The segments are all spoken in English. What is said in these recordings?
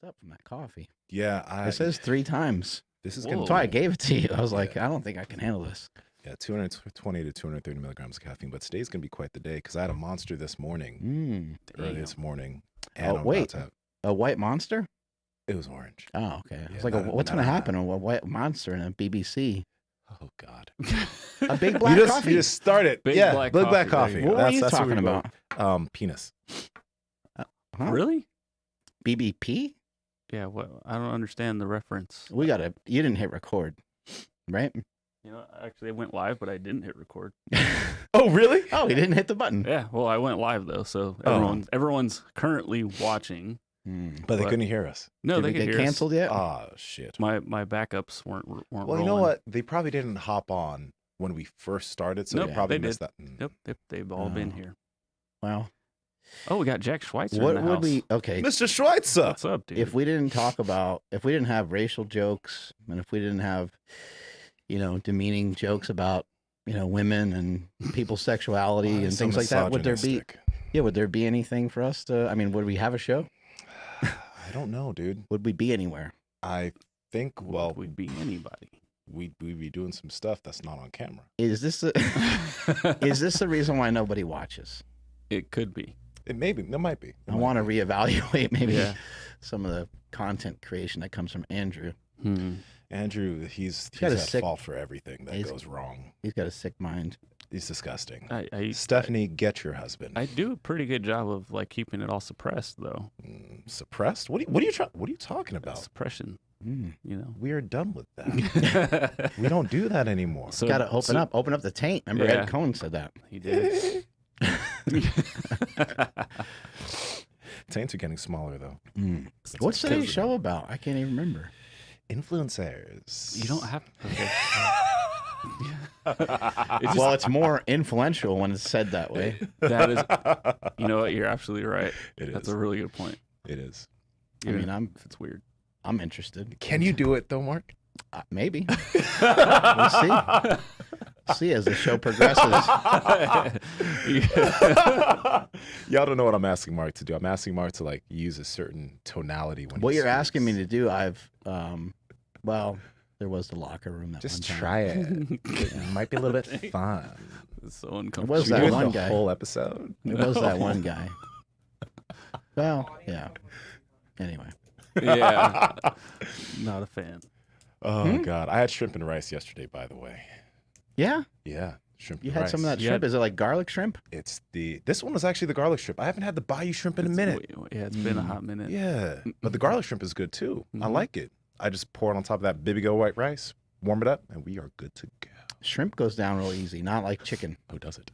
up from that coffee. Yeah, It says 3 times. this is Whoa. gonna That's why I gave it to you. I was like, Yeah. I don't think I can handle this. 220 to 230 milligrams of caffeine. But today's gonna be quite the day because I had a monster this morning, early Damn. this morning, and I'm wait. about to have, A white monster? it was orange. Oh, okay. I was Yeah, like, not- what's not going to a- happen? A white monster in a BBC? Oh God! A big black coffee? You just started. Big yeah, black big black coffee. coffee. There you What were you where talking we go. about? Penis. Huh? Really? BBP? Yeah. What? I don't understand the reference. You didn't hit record, right? You know, actually, I went live, but I didn't hit record. Oh really? Oh, he didn't hit the button. Yeah. Well, I went live though, so Oh. everyone's currently watching. But they What? couldn't hear us. No, Did they we could get hear us. canceled yet? Oh shit. My backups weren't Well, rolling. you know what? They probably didn't hop on when we first started, so Nope, they probably they missed did. that. Mm. Yep, they've all been Oh. here. Well, Oh, we got Jack Schweitzer what in the would house. we? Okay, Mr. Schweitzer. What's up, dude? if we didn't have racial jokes, and if we didn't have, demeaning jokes about, women and people's sexuality Why and so things like that, would misogynistic? there be anything for us to? I mean, would we have a show? I don't know, dude. Would we be anywhere? I think well, we'd be anybody. we'd be doing some stuff that's not on camera. Is this the reason why nobody watches? It could be. It might be. I want to reevaluate maybe Yeah. some of the content creation that comes from Andrew. Andrew, he's got a at sick- fault for everything that he's- goes wrong. He's got a sick mind. He's disgusting. I Stephanie, get your husband. I do a pretty good job of like keeping it all suppressed though. Suppressed? What are you talking about? Suppression, Mm. you know. We are done with that. We don't do that anymore. So Got to open up the taint. Remember, Yeah. Ed Cohn said that. He did. Taints are getting smaller though. Mm. What's today's show about? I can't even remember. Influencers. You don't have. Okay. Well, it's more influential when it's said that way. That is. You know what? You're absolutely right. It That's is. a really good point. It is. I mean, If it's weird. I'm interested. Can you do it though, Mark? Maybe. We'll see. See as the show progresses. Y'all don't know what I'm asking Mark to do. I'm asking Mark to like use a certain tonality when What he you're asking me speaks. to do, well, there was the locker room that Just one time. try it. It might be a little bit fun. It's so uncomfortable. It was Should we that do it one the guy. whole episode? It was that one guy. Well, yeah. Anyway. Yeah. Not a fan. Oh God, I had shrimp and rice yesterday. By the way, Yeah? yeah, shrimp. You and had rice. some of that You shrimp. had- Is it like garlic shrimp? It's this one was actually the garlic shrimp. I haven't had the bayou shrimp in a minute. Yeah, it's been a hot minute. Yeah, but the garlic shrimp is good too. I Mhm. like it. I just pour it on top of that Bibigo white rice, warm it up, and we are good to go. Shrimp goes down real easy, not like chicken. Oh, does it?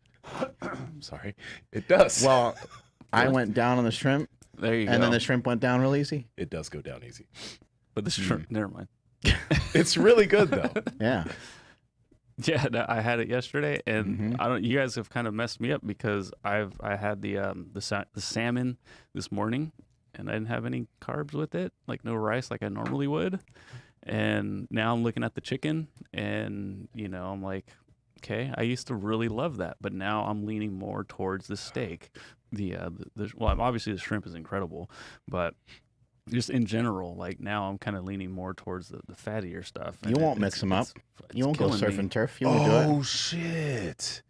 Sorry, it does. Well, I went down on the shrimp, There you go. and then the shrimp went down real easy. it does go down easy. But the shrimp, never mind. It's really good though. Yeah. Yeah, no, I had it yesterday, and Mhm. I don't. You guys have kind of messed me up because I had the salmon this morning, and I didn't have any carbs with it, like no rice, like I normally would. And now I'm looking at the chicken, and I'm like, okay, I used to really love that, but now I'm leaning more towards the steak. Well, obviously the shrimp is incredible, but just in general, like now I'm kind of leaning more towards the fattier stuff. You won't mix them up. You won't go killing surf me. and turf. You won't do it. Oh shit!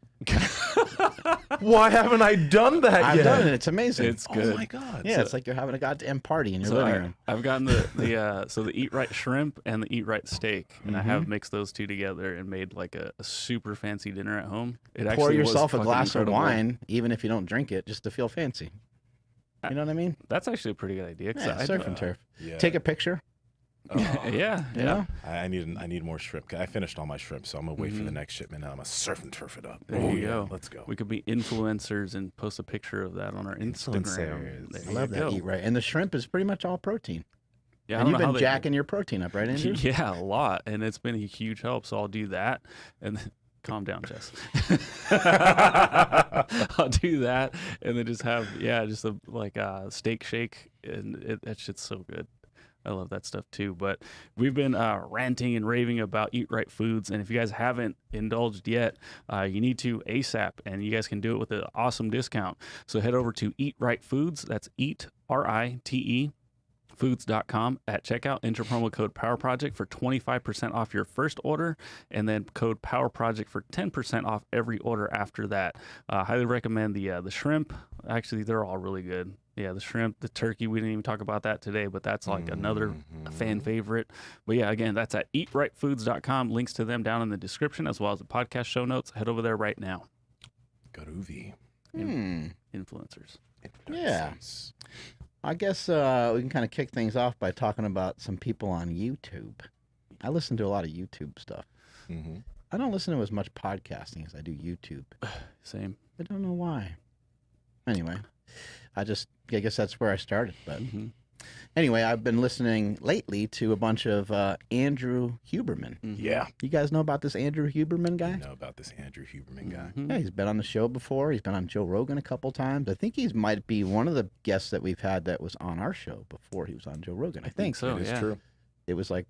Why haven't I done that I've yet? done it. It's amazing. It's good. Oh my god! yeah, it's like you're having a goddamn party in your So living room. I've gotten the Eat Right shrimp and the Eat Right steak, and I Mm-hmm. have mixed those two together and made like a super fancy dinner at home. It Pour actually was yourself a fucking glass incredible. of wine, even if you don't drink it, just to feel fancy. You know what I mean? That's actually a pretty good idea. 'Cause Yeah, I, surf and turf. Yeah. Take a picture. yeah, You know? I need more shrimp. I finished all my shrimp, so I'm gonna wait for the next shipment. Now I'm gonna surf and turf it up. There Oh, you yeah, go. Let's go. We could be influencers and post a picture of that on our Instagram. Influencers. There I you love that. go. Eat right. And the shrimp is pretty much all protein. Yeah, I And don't you've know how been they- jacking your protein up, right, Andrew? Yeah, a lot, and it's been a huge help. So I'll do that, and then, calm down, Jess. I'll do that, and then just have just a steak shake, and that shit's so good. I love that stuff too. But we've been ranting and raving about Eat Right Foods, and if you guys haven't indulged yet, you need to ASAP, and you guys can do it with an awesome discount. So head over to Eat Right Foods. That's Eat RITE. foods.com at checkout. Enter promo code Power Project for 25% off your first order, and then code Power Project for 10% off every order after that. Highly recommend the shrimp. Actually, they're all really good. Yeah, the shrimp, the turkey. We didn't even talk about that today, but that's like another fan favorite. But yeah, again, that's at eatrightfoods.com. Links to them down in the description as well as the podcast show notes. Head over there right now. Groovy. Influencers. Yeah. I guess we can kind of kick things off by talking about some people on YouTube. I listen to a lot of YouTube stuff. Mm-hmm. I don't listen to as much podcasting as I do YouTube. Same. I don't know why. Anyway, I guess that's where I started. But anyway, I've been listening lately to a bunch of Andrew Huberman. Yeah. You guys know about this Andrew Huberman guy? I know about this Andrew Huberman guy. Yeah, he's been on the show before. He's been on Joe Rogan a couple times. I think he might be one of the guests that we've had that was on our show before he was on Joe Rogan. I think so. It is true. It was like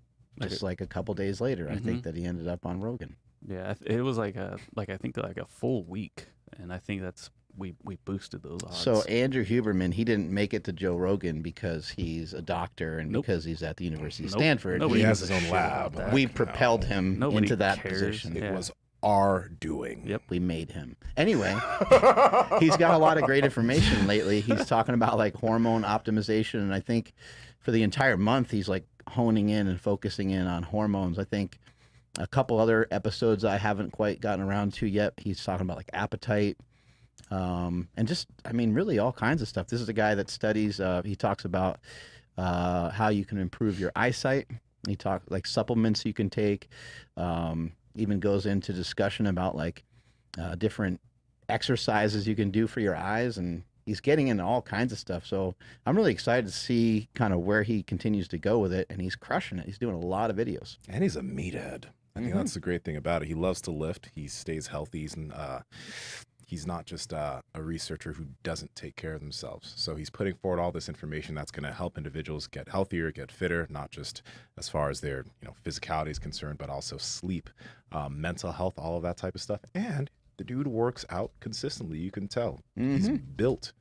a couple days later, I think, that he ended up on Rogan. Yeah, it was like a full week, and I think that's we boosted those odds. So Andrew Huberman, he didn't make it to Joe Rogan because he's a doctor and because he's at the University of Stanford. Nobody He has his own lab. We propelled him Nobody into that cares. position. It was our doing. Yep. We made him. Anyway, he's got a lot of great information lately. He's talking about like hormone optimization, and I think for the entire month he's like honing in and focusing in on hormones. I think a couple other episodes I haven't quite gotten around to yet. He's talking about like appetite, and just, I mean, really all kinds of stuff. This is a guy that studies, he talks about how you can improve your eyesight. He talks like supplements you can take, even goes into discussion about like different exercises you can do for your eyes, and he's getting into all kinds of stuff. So I'm really excited to see kind of where he continues to go with it, and he's crushing it. He's doing a lot of videos. And he's a meathead. I think that's the great thing about it. He loves to lift. He stays healthy. He's not just a researcher who doesn't take care of themselves. So he's putting forward all this information that's going to help individuals get healthier, get fitter, not just as far as their physicality is concerned, but also sleep, mental health, all of that type of stuff. And the dude works out consistently. You can tell he's built.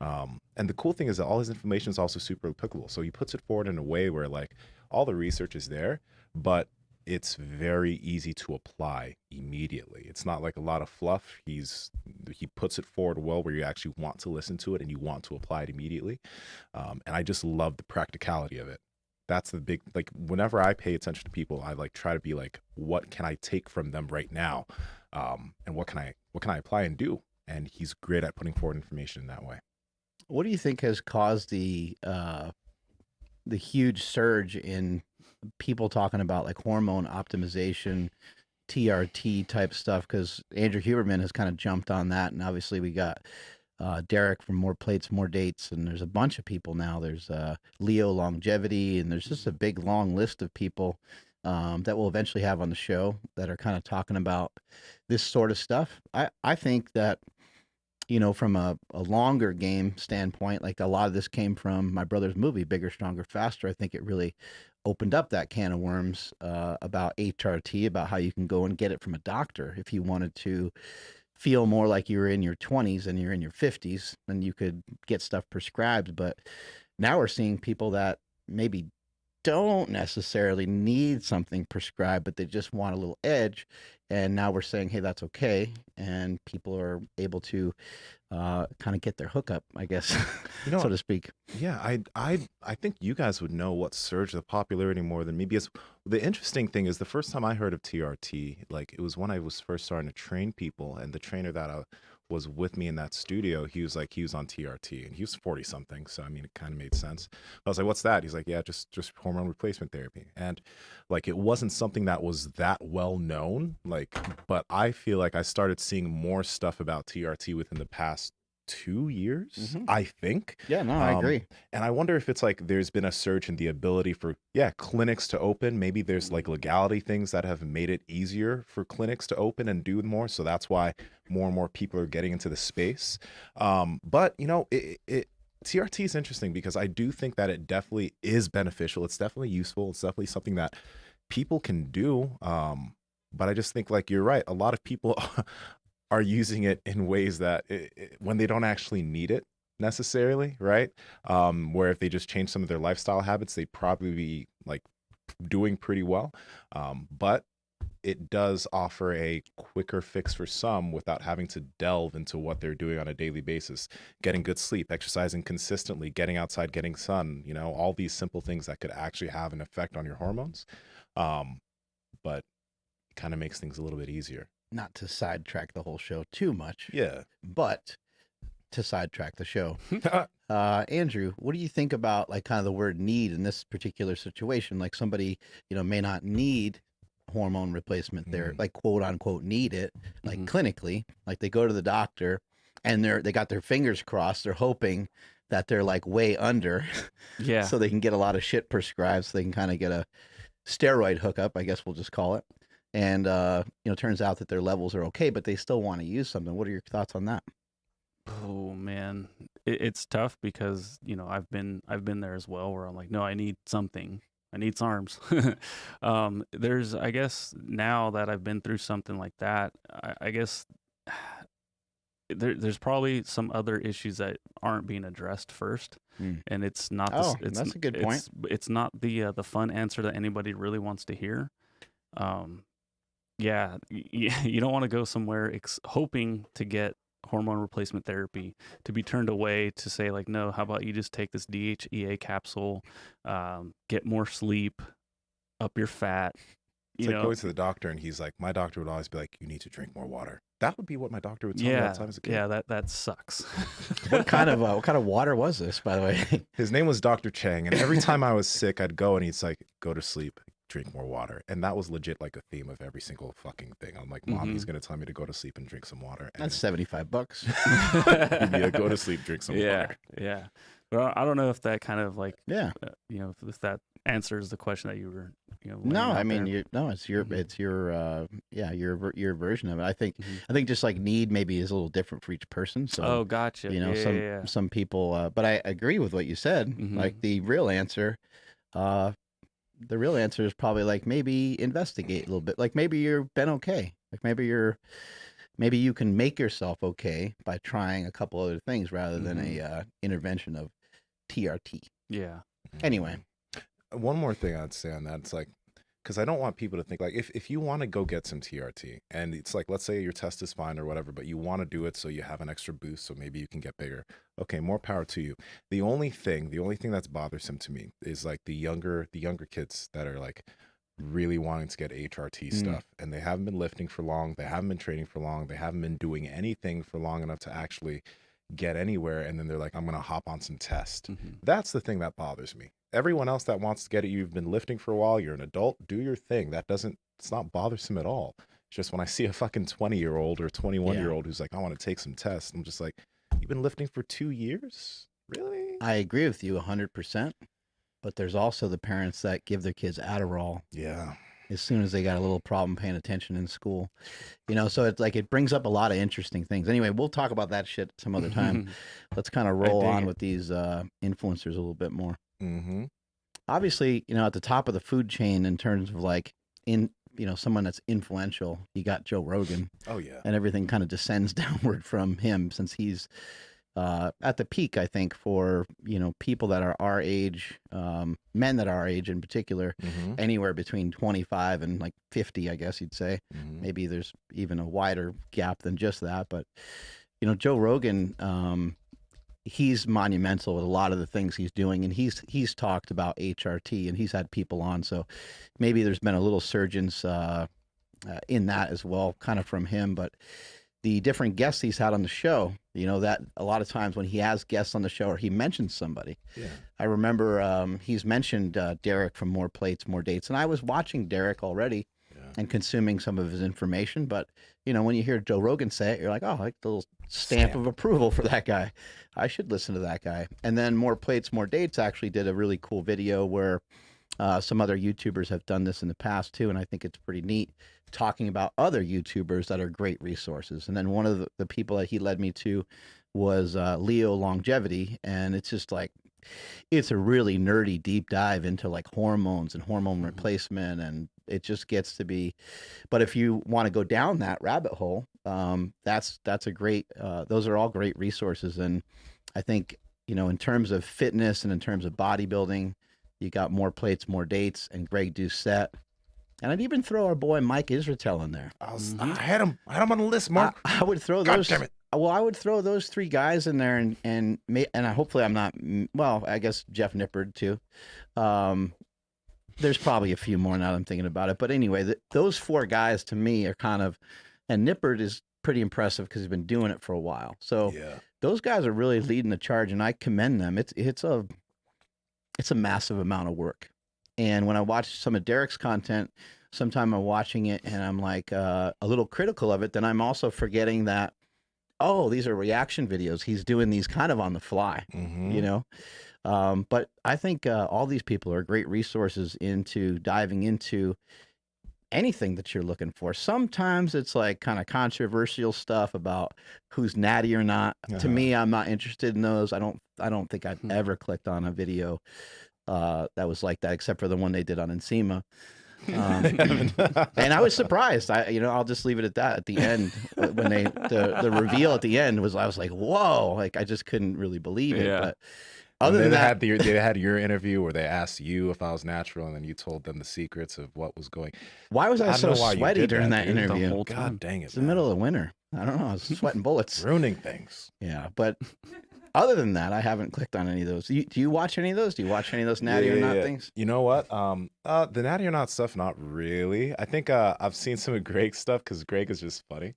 And the cool thing is that all his information is also super applicable. So he puts it forward in a way where like all the research is there, but it's very easy to apply immediately. It's not like a lot of fluff. He puts it forward well where you actually want to listen to it and you want to apply it immediately. And I just love the practicality of it. That's the big, like whenever I pay attention to people, I like try to be like, what can I take from them right now? And what can I apply and do? And he's great at putting forward information in that way. What do you think has caused the huge surge in people talking about like hormone optimization, TRT type stuff? Because Andrew Huberman has kind of jumped on that, and obviously we got Derek from More Plates, More Dates, and there's a bunch of people now. There's Leo Longevity, and there's just a big long list of people that we'll eventually have on the show that are kind of talking about this sort of stuff. I think that, from a longer game standpoint, like a lot of this came from my brother's movie, Bigger, Stronger, Faster. I think it really opened up that can of worms about HRT, about how you can go and get it from a doctor if you wanted to feel more like you were in your 20s and you're in your 50s, and you could get stuff prescribed. But now we're seeing people that maybe don't necessarily need something prescribed, but they just want a little edge. And now we're saying, hey, that's okay. And people are able to kind of get their hookup, I guess, so to speak. Yeah, I think you guys would know what surged the popularity more than me, because the interesting thing is the first time I heard of TRT, like it was when I was first starting to train people, and the trainer that was with me in that studio, he was on TRT, and he was 40 something. So, I mean, it kind of made sense. I was like, what's that? He's like, yeah, just hormone replacement therapy. And like, it wasn't something that was that well known, but I feel like I started seeing more stuff about TRT within the past 2 years, I think. Yeah, no, I agree. And I wonder if it's like there's been a surge in the ability for clinics to open. Maybe there's like legality things that have made it easier for clinics to open and do more. So that's why more and more people are getting into the space. But TRT is interesting because I do think that it definitely is beneficial. It's definitely useful. It's definitely something that people can do. But I just think, like, you're right. A lot of people are using it in ways that when they don't actually need it. necessarily, right? Where if they just change some of their lifestyle habits, they'd probably be like doing pretty well. But it does offer a quicker fix for some without having to delve into what they're doing on a daily basis. Getting good sleep, exercising consistently, getting outside, getting sun, all these simple things that could actually have an effect on your hormones. But kind of makes things a little bit easier. Not to sidetrack the whole show too much, Yeah. but to sidetrack the show. Andrew, what do you think about like kind of the word need in this particular situation? Like somebody, may not need hormone replacement there, like quote unquote need it, like clinically, like they go to the doctor and they got their fingers crossed. They're hoping that they're like way under. Yeah. So they can get a lot of shit prescribed so they can kind of get a steroid hookup, I guess we'll just call it. And, turns out that their levels are okay, but they still want to use something. What are your thoughts on that? Oh man, it's tough because I've been there as well, where I'm like, no, I need something. I need SARMs. I guess now that I've been through something like that, I guess there's probably some other issues that aren't being addressed first, and it's not. That's a good point. It's not the fun answer that anybody really wants to hear. Yeah, you don't want to go somewhere hoping to get hormone replacement therapy to be turned away to say like, no, how about you just take this DHEA capsule, get more sleep, up your fat. It's like going to the doctor and he's like, my doctor would always be like, you need to drink more water. That would be what my doctor would tell me all the time as a kid. Yeah, that sucks. What kind of water was this, by the way? His name was Dr. Chang, and every time I was sick, I'd go and he's like, go to sleep, drink more water. And that was legit like a theme of every single fucking thing. I'm like, Mom, he's going to tell me to go to sleep and drink some water. And that's $75. Yeah, go to sleep, drink some water. Yeah. But I don't know if that kind of like, if that answers the question that you were, no, I mean, it's your version of it. I think just like need maybe is a little different for each person. So, gotcha. Some people, but I agree with what you said. Like the real answer is probably like maybe investigate a little bit. Like maybe you've been okay. Like maybe you can make yourself okay by trying a couple other things rather than a intervention of TRT. Yeah. Anyway, one more thing I'd say on that, it's like, because I don't want people to think like, if you want to go get some TRT and it's like, let's say your test is fine or whatever, but you want to do it so you have an extra boost so maybe you can get bigger. Okay, more power to you. The only thing that's bothersome to me is like the younger kids that are like really wanting to get HRT stuff and they haven't been lifting for long, they haven't been training for long, they haven't been doing anything for long enough to actually get anywhere, and then they're like, I'm gonna hop on some test. That's the thing that bothers me. Everyone else that wants to get it, you've been lifting for a while, you're an adult, do your thing. It's not bothersome at all. It's just when I see a fucking 20-year-old or 21-year-old who's like, I want to take some tests, I'm just like, you've been lifting for 2 years? Really? I agree with you 100%, but there's also the parents that give their kids Adderall. Yeah. As soon as they got a little problem paying attention in school, so it's like, it brings up a lot of interesting things. Anyway, we'll talk about that shit some other time. Let's kind of roll on with these influencers a little bit more. Obviously, at the top of the food chain in terms of like someone that's influential, you got Joe Rogan. Oh yeah. And everything kind of descends downward from him since he's at the peak, I think, for, people that are our age, men that are our age in particular, anywhere between 25 and like 50, I guess you'd say. Maybe there's even a wider gap than just that. But, Joe Rogan, he's monumental with a lot of the things he's doing. And he's talked about HRT and he's had people on. So maybe there's been a little surgence in that as well, kind of from him. But the different guests he's had on the show, that a lot of times when he has guests on the show or he mentions somebody, I remember he's mentioned Derek from More Plates, More Dates. And I was watching Derek already and consuming some of his information. But, when you hear Joe Rogan say it, you're like, oh, like the little stamp of approval for that guy. I should listen to that guy. And then More Plates, More Dates actually did a really cool video where some other YouTubers have done this in the past too. And I think it's pretty neat, talking about other YouTubers that are great resources. And then one of the people that he led me to was Leo Longevity. And it's just like, it's a really nerdy deep dive into like hormones and hormone replacement. And it just gets to be, but if you want to go down that rabbit hole, that's a great, those are all great resources. And I think, in terms of fitness and in terms of bodybuilding, you got more plates, more dates, and Greg Doucette. And I'd even throw our boy Mike Israetel in there. I had him on the list, Mark. I would throw God those. damn it. Well, I would throw those 3 guys in there, and hopefully I'm not. Well, I guess Jeff Nippard too. There's probably a few more now that I'm thinking about it, but anyway, those 4 guys to me are kind of, and Nippard is pretty impressive because he's been doing it for a while. So those guys are really leading the charge, and I commend them. It's a massive amount of work. And when I watch some of Derek's content, sometimes I'm watching it and I'm like a little critical of it. Then I'm also forgetting that, these are reaction videos. He's doing these kind of on the fly, But I think all these people are great resources into diving into anything that you're looking for. Sometimes it's like kind of controversial stuff about who's natty or not. To me, I'm not interested in those. I don't think I've ever clicked on a video that was like that, except for the one they did on Nsima. And I was surprised. I'll just leave it at that. At the end, when the reveal at the end I was like, whoa! Like I just couldn't really believe it. Yeah. But other than that, they had your interview where they asked you if I was natural, and then you told them the secrets of what was going. Why was I so sweaty during that dude, interview? God dang it! It's the middle of winter. I don't know. I was sweating bullets. Ruining things. Yeah, but other than that, I haven't clicked on any of those. Do you watch any of those? Do you watch any of those natty or not things? You know what? The natty or not stuff, not really. I think I've seen some of Greg's stuff because Greg is just funny.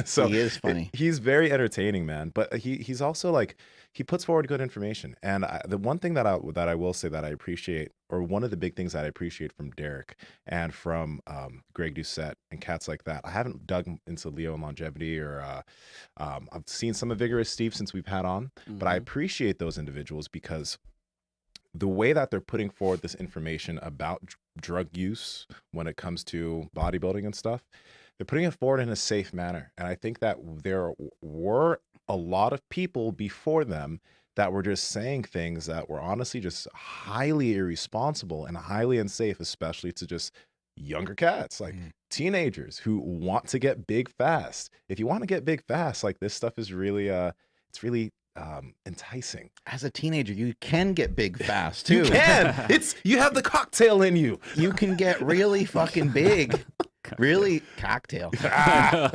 So he is funny. He's very entertaining, man. But he's also like, he puts forward good information. And the one thing that I will say that I appreciate, or one of the big things that I appreciate from Derek and from Greg Doucette and cats like that, I haven't dug into Leo and longevity, or I've seen some of Vigorous Steve since we've had on, but I appreciate those individuals because the way that they're putting forward this information about drug use when it comes to bodybuilding and stuff, they're putting it forward in a safe manner. And I think that there were a lot of people before them that were just saying things that were honestly just highly irresponsible and highly unsafe, especially to just younger cats, like teenagers who want to get big fast. If you want to get big fast, like this stuff is really, it's really enticing. As a teenager, you can get big fast too. You can. You have the cocktail in you. You can get really fucking big. Really cocktail. God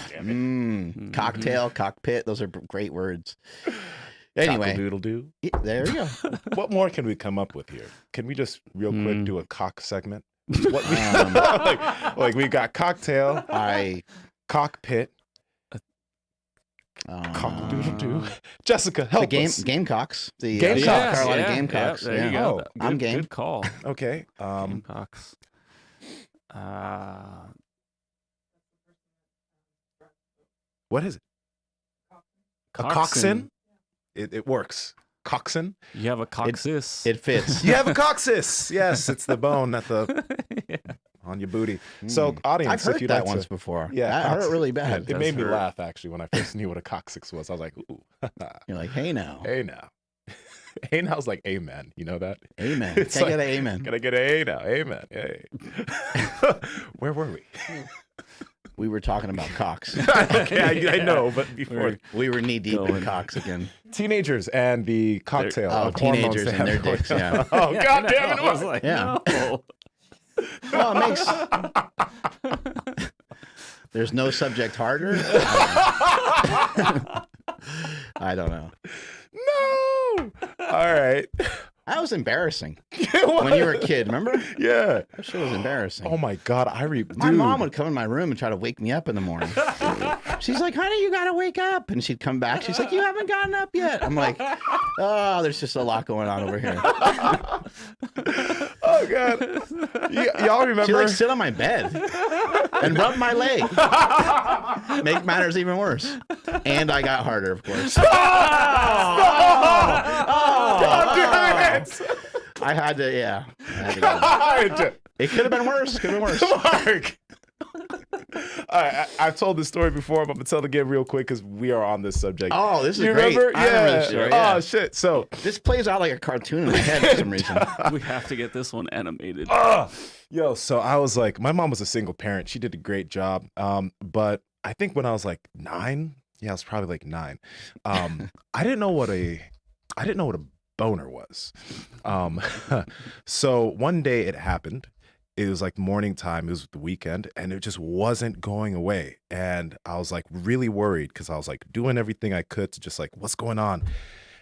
damn it. Cocktail, cockpit. Those are great words. Anyway, doodle doo. There you go. What more can we come up with here? Can we just real quick do a cock segment? What like we got cocktail, cockpit, cock doodle doo. Jessica, help us. Gamecocks. The Gamecocks. South Carolina Gamecocks. Yeah, there you go. I'm game. Good call. Okay. Gamecocks. What is it? A coxswain? It works. Coxswain? You have a coccyx. It fits. You have a coccyx. Yes, it's the bone at the on your booty. So, audience, I've heard if you'd that like once to, before. Yeah, I heard it really bad. It made me hurt. laugh actually when I first knew what a coccyx was. I was like, ooh. You're like, hey now. Hey now. Hey now's like amen. You know that? Amen. It's Can I like, get an amen? Can I get an A now? Amen. Hey. Where were we? We were talking about cocks. Okay, I know, but before We were knee deep in cocks again. teenagers and the cocktail. of hormones Teenagers they and have their going dicks, on. yeah. Oh, God damn it. I was like, Yeah. no. Well, it makes. There's no subject harder. I don't know. No. All right. That was embarrassing What? when you were a kid. Remember? Yeah. That shit was embarrassing. Oh my God. My mom would come in my room and try to wake me up in the morning. She's like, honey, you got to wake up. And she'd come back. She's like, you haven't gotten up yet. I'm like, oh, there's just a lot going on over here. Oh God. Y'all remember? She like sit on my bed and rub my leg. Make matters even worse. And I got harder, of course. God damn it. I had to, yeah. I had to go. God. It could have been worse. Could have been worse. Mark. I've told this story before, but I'm gonna tell it again real quick because we are on this subject. Oh, this is you great. remember? I remember this story, yeah. Oh shit. So This plays out like a cartoon in my head for some reason. We have to get this one animated. yo, so I was like, my mom was a single parent. She did a great job. But I think when I was like 9, Yeah, I was probably like 9. I didn't know what a boner was. Um, so one day it happened. It was like morning time. It was the weekend, and it just wasn't going away. And I was like really worried because I was like doing everything I could to just like, what's going on?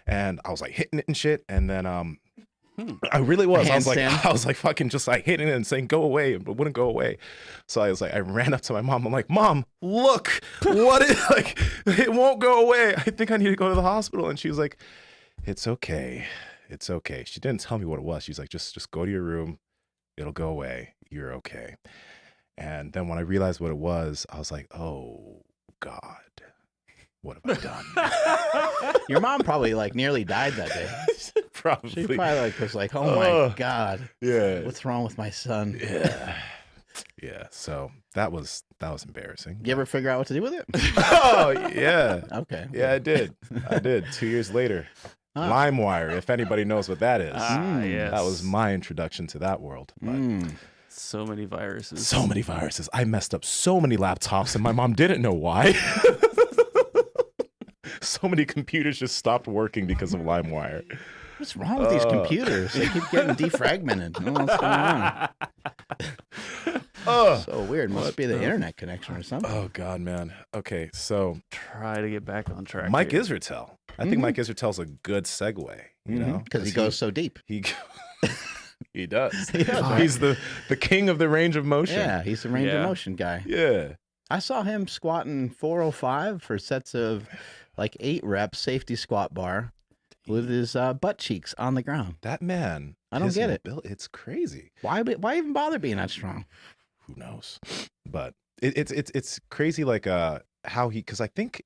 And I was like hitting it and shit. And then I really was. Handstand. I was like fucking just like hitting it and saying go away, but it wouldn't go away. So I was like, I ran up to my mom. I'm like, Mom, look, what is like it won't go away. I think I need to go to the hospital. And she was like, it's okay. It's okay. She didn't tell me what it was. She's like, just go to your room. It'll go away. You're okay. And then when I realized what it was, I was like, oh God, what have I done? Your mom probably like nearly died that day. Probably. She probably like was like, oh my God, Yeah. what's wrong with my son? Yeah. Yeah. So that was embarrassing. You ever figure out what to do with it? Oh yeah. Okay. Yeah, I did. 2 years later. Ah. LimeWire, if anybody knows what that is. Yes. That was my introduction to that world. But So many viruses. so many viruses. I messed up so many laptops and my mom didn't know why. So many computers just stopped working because of LimeWire. What's wrong with these computers? They keep getting defragmented. I don't know what's going on. So weird. Must be the internet connection or something. Oh God, man. Okay, so Try to get back on track. Mike here. Israetel. I think Mike Israel's a good segue. You know, Because he goes so deep. He he does. He does, right? He's the king of the range of motion. Yeah, he's the range of Yeah. motion guy. Yeah. I saw him squatting 405 for sets of like 8 reps, safety squat bar, with his butt cheeks on the ground. That man. I don't his get it. It's crazy. Why even bother being that strong? Who knows? But it's crazy like how he, because I think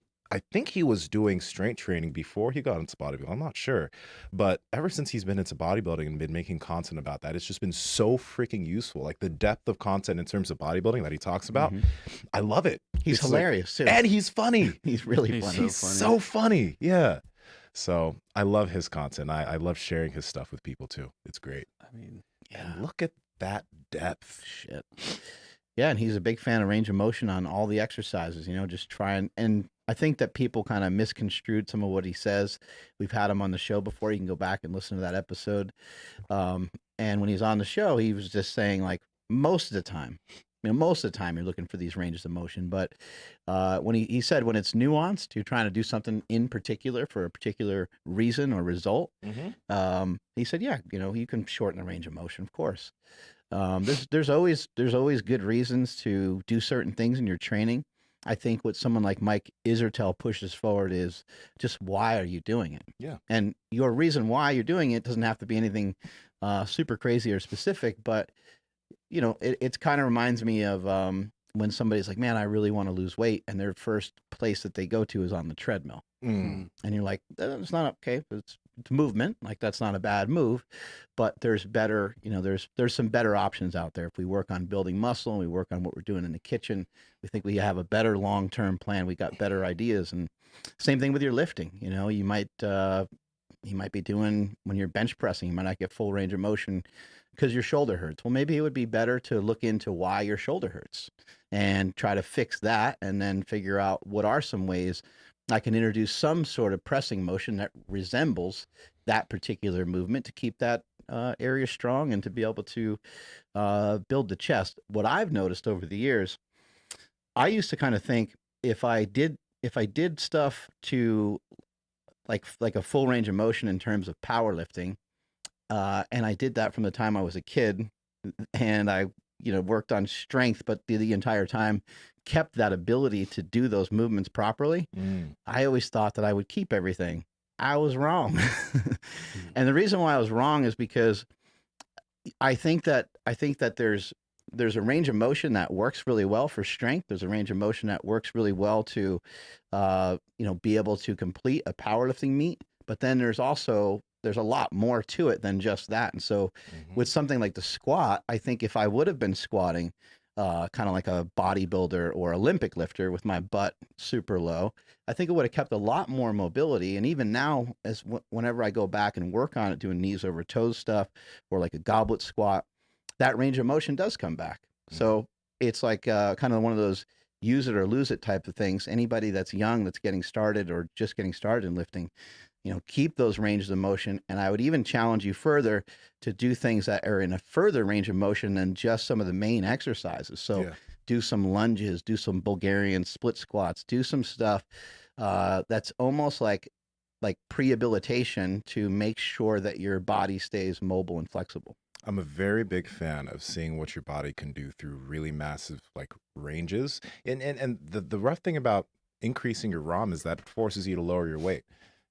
he was doing strength training before he got into bodybuilding. I'm not sure, but ever since he's been into bodybuilding and been making content about that, it's just been so freaking useful. Like the depth of content in terms of bodybuilding that he talks about, I love it. He's It's like- hilarious too. and he's funny. He's really He's funny. He's so funny. Yeah. So I love his content. I love sharing his stuff with people too. It's great. I mean, And look at that depth. Shit. Yeah, and he's a big fan of range of motion on all the exercises, just trying. And I think that people kind of misconstrued some of what he says. We've had him on the show before. You can go back and listen to that episode. And when he's on the show, he was just saying like most of the time, most of the time you're looking for these ranges of motion. But when he said when it's nuanced, you're trying to do something in particular for a particular reason or result. He said, yeah, you can shorten the range of motion, of course. There's always good reasons to do certain things in your training. I think what someone like Mike Israetel pushes forward is just why are you doing it? Yeah. And your reason why you're doing it doesn't have to be anything super crazy or specific, but it kind of reminds me of when somebody's like, man, I really want to lose weight, and their first place that they go to is on the treadmill. And you're like, it's not okay. It's movement. Like that's not a bad move, but there's better, there's some better options out there. If we work on building muscle and we work on what we're doing in the kitchen, we think we have a better long-term plan. We got better ideas. And same thing with your lifting. You might be doing when you're bench pressing, you might not get full range of motion because your shoulder hurts. Well, maybe it would be better to look into why your shoulder hurts and try to fix that, and then figure out what are some ways I can introduce some sort of pressing motion that resembles that particular movement to keep that area strong and to be able to build the chest. What I've noticed over the years, I used to kind of think if I did stuff to like a full range of motion in terms of powerlifting, and I did that from the time I was a kid, and I worked on strength, but the entire time kept that ability to do those movements properly. I always thought that I would keep everything. I was wrong. And the reason why I was wrong is because I think that there's a range of motion that works really well for strength. There's a range of motion that works really well to be able to complete a powerlifting meet, but then there's a lot more to it than just that. And so with something like the squat, I think if I would have been squatting kind of like a bodybuilder or Olympic lifter with my butt super low, I think it would have kept a lot more mobility. And even now, whenever I go back and work on it, doing knees over toes stuff or like a goblet squat, that range of motion does come back. So it's like kind of one of those use it or lose it type of things. Anybody that's young, that's getting started or just getting started in lifting, keep those ranges of motion. And I would even challenge you further to do things that are in a further range of motion than just some of the main exercises. So Yeah. do some lunges, do some Bulgarian split squats, do some stuff that's almost like prehabilitation to make sure that your body stays mobile and flexible. I'm a very big fan of seeing what your body can do through really massive like ranges. And the rough thing about increasing your ROM is that it forces you to lower your weight.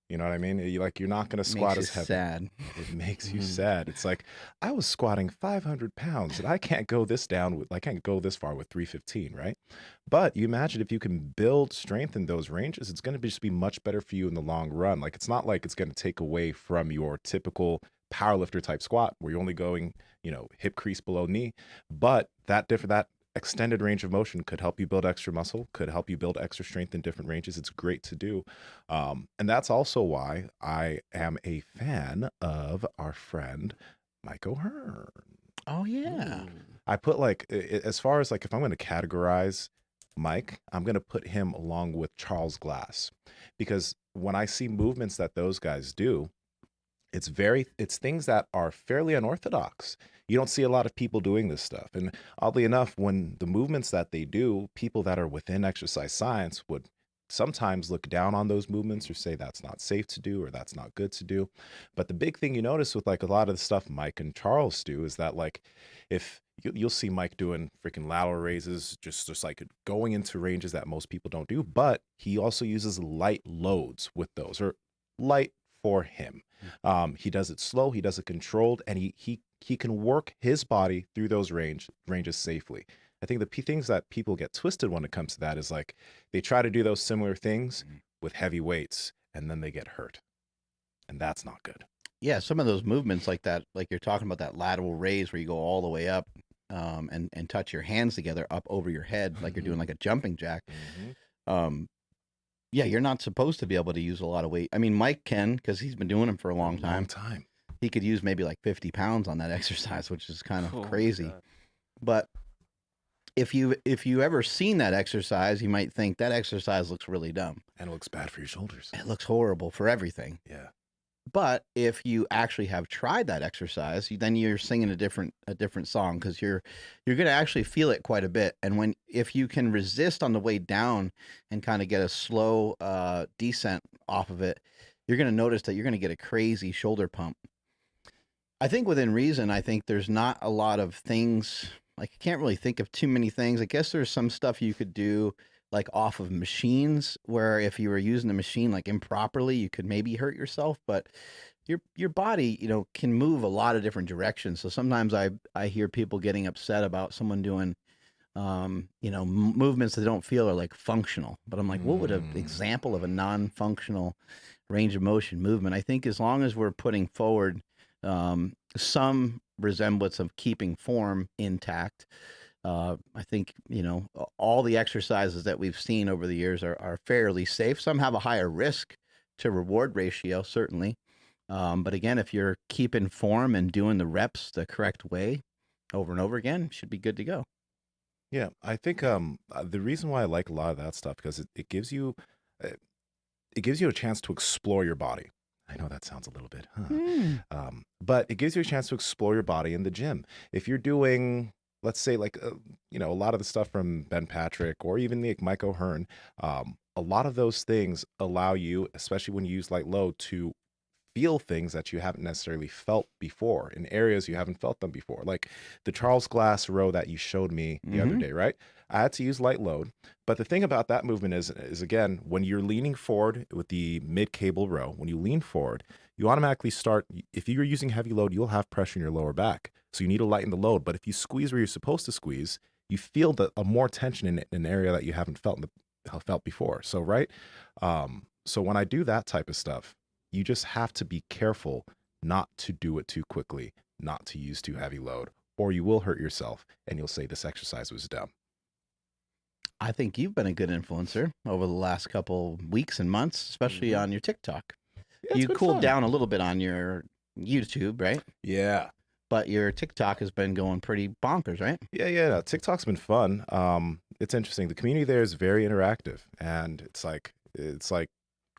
You know what I mean? You're not going to squat as Makes you heavy. sad. It makes you Mhm. sad. It's like I was squatting 500 pounds and I can't go I can't go this far with 315, right? But you imagine if you can build strength in those ranges, it's going to just be much better for you in the long run. Like it's not like it's going to take away from your typical powerlifter type squat where you're only going, hip crease below knee, but that extended range of motion could help you build extra muscle, could help you build extra strength in different ranges. It's great to do. And that's also why I am a fan of our friend, Mike O'Hearn. Oh yeah. Ooh. I put as far as like, if I'm going to categorize Mike, I'm going to put him along with Charles Glass, because when I see movements that those guys do, it's things that are fairly unorthodox. You don't see a lot of people doing this stuff. And oddly enough, when the movements that they do, people that are within exercise science would sometimes look down on those movements or say that's not safe to do or that's not good to do. But the big thing you notice with like a lot of the stuff Mike and Charles do is that like if you'll see Mike doing freaking lateral raises, just like going into ranges that most people don't do, but he also uses light loads with those, or light for him. He does it slow, he does it controlled, and he can work his body through those ranges safely. I think the things that people get twisted when it comes to that is like they try to do those similar things with heavy weights and then they get hurt. And that's not good. Yeah, some of those movements like that, like you're talking about that lateral raise where you go all the way up and touch your hands together up over your head like you're doing like a jumping jack. Yeah, you're not supposed to be able to use a lot of weight. I mean, Mike can because he's been doing them for a long time. He could use maybe like 50 pounds on that exercise, which is kind of Oh my crazy. God. But if you ever seen that exercise, you might think that exercise looks really dumb. And it looks bad for your shoulders. It looks horrible for everything. Yeah. But if you actually have tried that exercise, then you're singing a different song because you're going to actually feel it quite a bit. And if you can resist on the way down and kind of get a slow descent off of it, you're going to notice that you're going to get a crazy shoulder pump. I think within reason, I think there's not a lot of things, like I can't really think of too many things. I guess there's some stuff you could do like off of machines where if you were using the machine like improperly, you could maybe hurt yourself, but your body, can move a lot of different directions. So sometimes I hear people getting upset about someone doing, movements that don't feel are like functional, but I'm like, what would an example of a non-functional range of motion movement? I think as long as we're putting forward some resemblance of keeping form intact, I think, all the exercises that we've seen over the years are fairly safe. Some have a higher risk to reward ratio, certainly. But again, if you're keeping form and doing the reps the correct way over and over again, it should be good to go. Yeah. I think the reason why I like a lot of that stuff, because it gives you a chance to explore your body. I know that sounds a little bit, but it gives you a chance to explore your body in the gym. If you're doing, let's say like, a lot of the stuff from Ben Patrick or even like Mike O'Hearn, a lot of those things allow you, especially when you use light load, to feel things that you haven't necessarily felt before in areas you haven't felt them before. Like the Charles Glass row that you showed me the other day, right? I had to use light load. But the thing about that movement is again, when you're leaning forward with the mid cable row, when you lean forward, you automatically start, if you're using heavy load, you'll have pressure in your lower back. So you need to lighten the load. But if you squeeze where you're supposed to squeeze, you feel a more tension in an area that you haven't felt before. So, right? So when I do that type of stuff, you just have to be careful not to do it too quickly, not to use too heavy load, or you will hurt yourself and you'll say this exercise was dumb. I think you've been a good influencer over the last couple weeks and months, especially on your TikTok. Yeah, it's You been cooled fun. down a little bit on your YouTube, right? Yeah. but your TikTok has been going pretty bonkers, right? Yeah. TikTok's been fun. It's interesting. The community there is very interactive, and it's like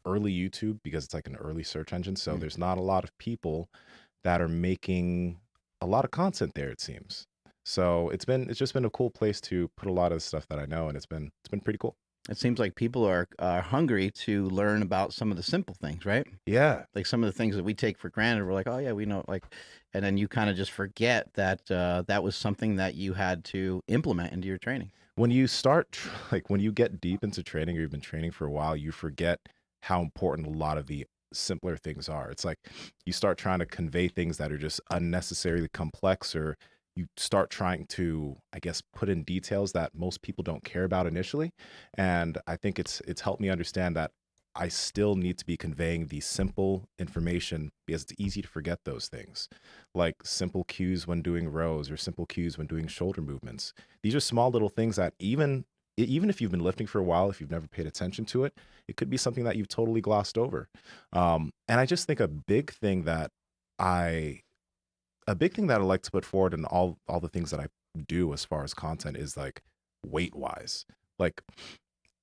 early YouTube because it's like an early search engine. So Mm. there's not a lot of people that are making a lot of content there, it seems. So it's just been a cool place to put a lot of the stuff that I know, and it's been pretty cool. It seems like people are hungry to learn about some of the simple things, right? Yeah. Like some of the things that we take for granted. We're like, oh yeah, we know, like, and then you kind of just forget that that was something that you had to implement into your training. When you start like when you get deep into training or you've been training for a while, you forget how important a lot of the simpler things are. It's like you start trying to convey things that are just unnecessarily complex, or you start trying to, I guess, put in details that most people don't care about initially. And I think it's helped me understand that I still need to be conveying the simple information because it's easy to forget those things, like simple cues when doing rows or simple cues when doing shoulder movements. These are small little things that even if you've been lifting for a while, if you've never paid attention to it, it could be something that you've totally glossed over. And I just think I a big thing that I like to put forward in all the things that I do as far as content is like weight wise. Like